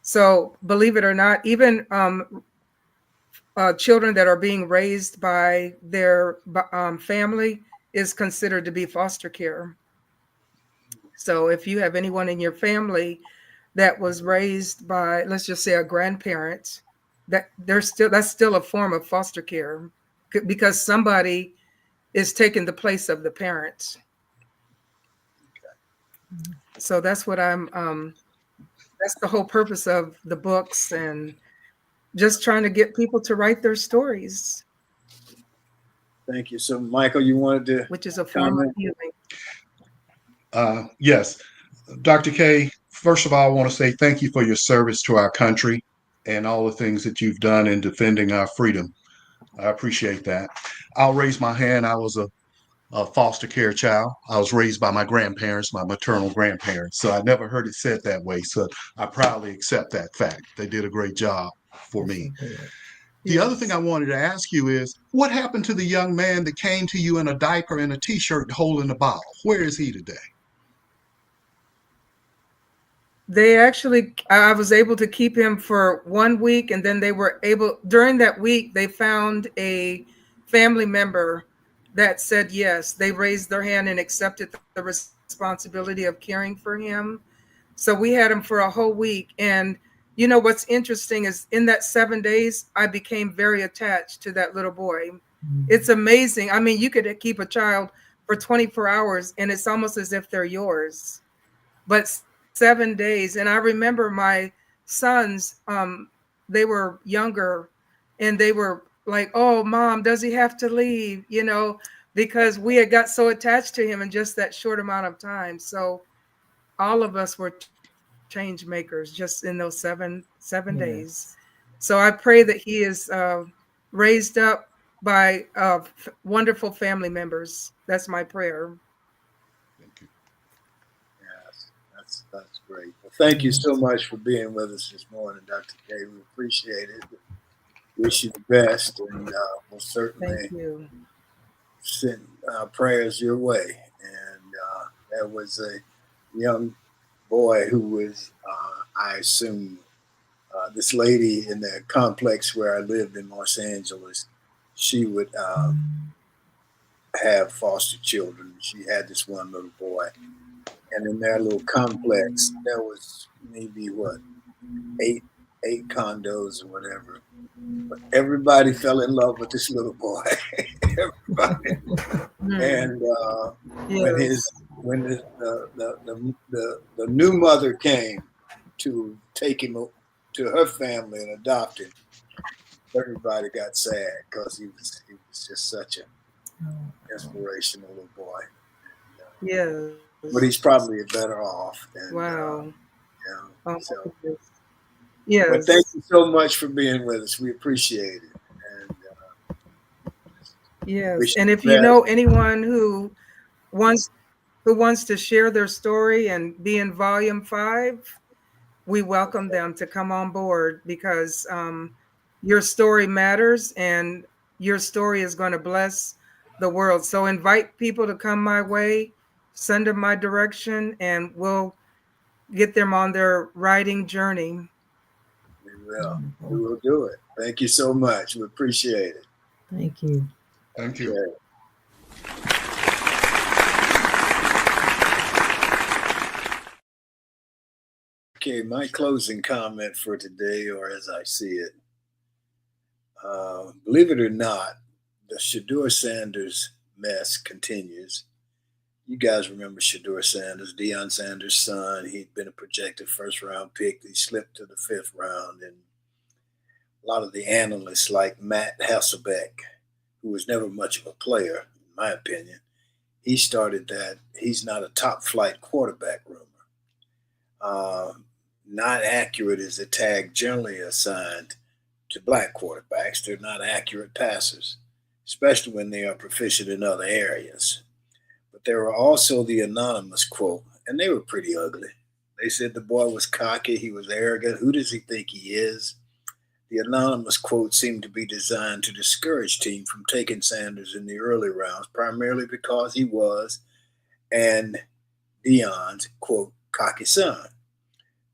F: So believe it or not, even children that are being raised by their family is considered to be foster care. So if you have anyone in your family that was raised by, let's just say, a grandparent, that's still a form of foster care because somebody is taking the place of the parents. So that's what that's the whole purpose of the books and just trying to get people to write their stories.
A: Thank you. So, Michael, you wanted to
F: which is a form of healing.
D: Yes. Dr. K, first of all, I want to say thank you for your service to our country and all the things that you've done in defending our freedom. I appreciate that. I'll raise my hand. I was a foster care child. I was raised by my grandparents, my maternal grandparents. So I never heard it said that way. So I proudly accept that fact. They did a great job for me. The other thing I wanted to ask you is, what happened to the young man that came to you in a diaper and a t-shirt holding a bottle? Where is he today?
F: I was able to keep him for 1 week, and then during that week, they found a family member that said yes. They raised their hand and accepted the responsibility of caring for him. So we had him for a whole week. And you know, what's interesting is in that 7 days, I became very attached to that little boy. It's amazing. I mean, you could keep a child for 24 hours and it's almost as if they're yours. But 7 days. And I remember my sons, they were younger and they were like, oh, Mom, does he have to leave? You know, because we had got so attached to him in just that short amount of time. So all of us were change makers just in those seven days. So I pray that he is raised up by wonderful family members. That's my prayer.
D: Thank you.
A: Yes, that's great. Well, thank you so much for being with us this morning, Dr. K. We appreciate it. Wish you the best, and we'll certainly send prayers your way. And there was a young boy who was, I assume, this lady in the complex where I lived in Los Angeles. She would have foster children. She had this one little boy. And in their little complex, there was maybe eight condos or whatever. But everybody fell in love with this little boy. Everybody. And when the new mother came to take him to her family and adopt him, everybody got sad because he was just such an inspirational little boy.
F: Yeah.
A: But he's probably better off. And,
F: wow.
A: Yes. But thank you so much for being with us. We appreciate it. And
F: yes. And if you know anyone who wants who wants to share their story and be in volume 5, we welcome them to come on board, because your story matters and your story is going to bless the world. So invite people to come my way, send them my direction, and we'll get them on their writing journey.
A: We will. We will do it. Thank you so much. We appreciate it.
C: Thank you.
D: Thank you.
A: Okay. Okay, my closing comment for today, or as I see it, believe it or not, the Shedeur Sanders mess continues. You guys remember Shedeur Sanders, Deion Sanders' son. He'd been a projected first-round pick. He slipped to the 5th round, and a lot of the analysts like Matt Hasselbeck, who was never much of a player, in my opinion, he started that he's not a top-flight quarterback rumor. Not accurate is the tag generally assigned to black quarterbacks. They're not accurate passers, especially when they are proficient in other areas. But there were also the anonymous quote, and they were pretty ugly. They said the boy was cocky, he was arrogant. Who does he think he is? The anonymous quote seemed to be designed to discourage teams from taking Sanders in the early rounds, primarily because he was, and Deion's, quote, cocky son.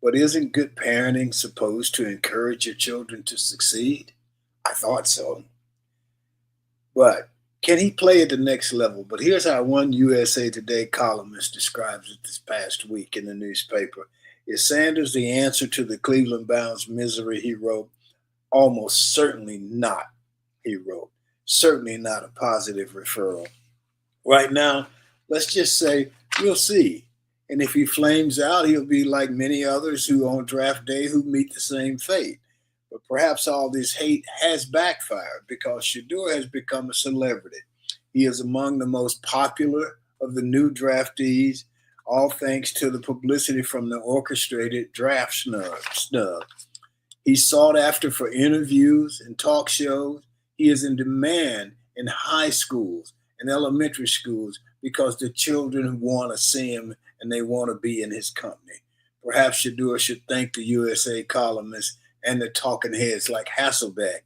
A: But isn't good parenting supposed to encourage your children to succeed? I thought so. But can he play at the next level? But here's how one USA Today columnist describes it this past week in the newspaper. Is Sanders the answer to the Cleveland Browns' misery, he wrote? Almost certainly not, he wrote. Certainly not a positive referral. Right now, let's just say we'll see. And if he flames out, he'll be like many others who on draft day who meet the same fate. But perhaps all this hate has backfired because Shedeur has become a celebrity. He is among the most popular of the new draftees, all thanks to the publicity from the orchestrated draft snub. He's sought after for interviews and talk shows. He is in demand in high schools and elementary schools because the children want to see him and they want to be in his company. Perhaps Shedeur should thank the USA columnists and the talking heads like Hasselbeck,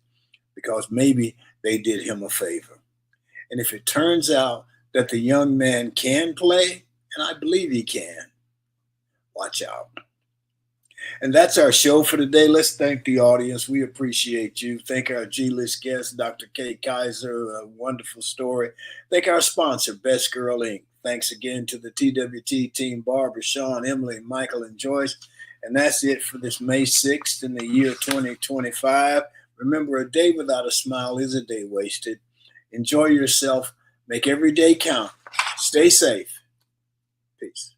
A: because maybe they did him a favor. And if it turns out that the young man can play, and I believe he can, watch out. And that's our show for today. Let's thank the audience. We appreciate you. Thank our G-list guest, Dr. K. Kizer, a wonderful story. Thank our sponsor, Best Girl Inc. Thanks again to the TWT team, Barbara, Sean, Emily, Michael, and Joyce. And that's it for this May 6th in the year 2025. Remember, a day without a smile is a day wasted. Enjoy yourself. Make every day count. Stay safe. Peace.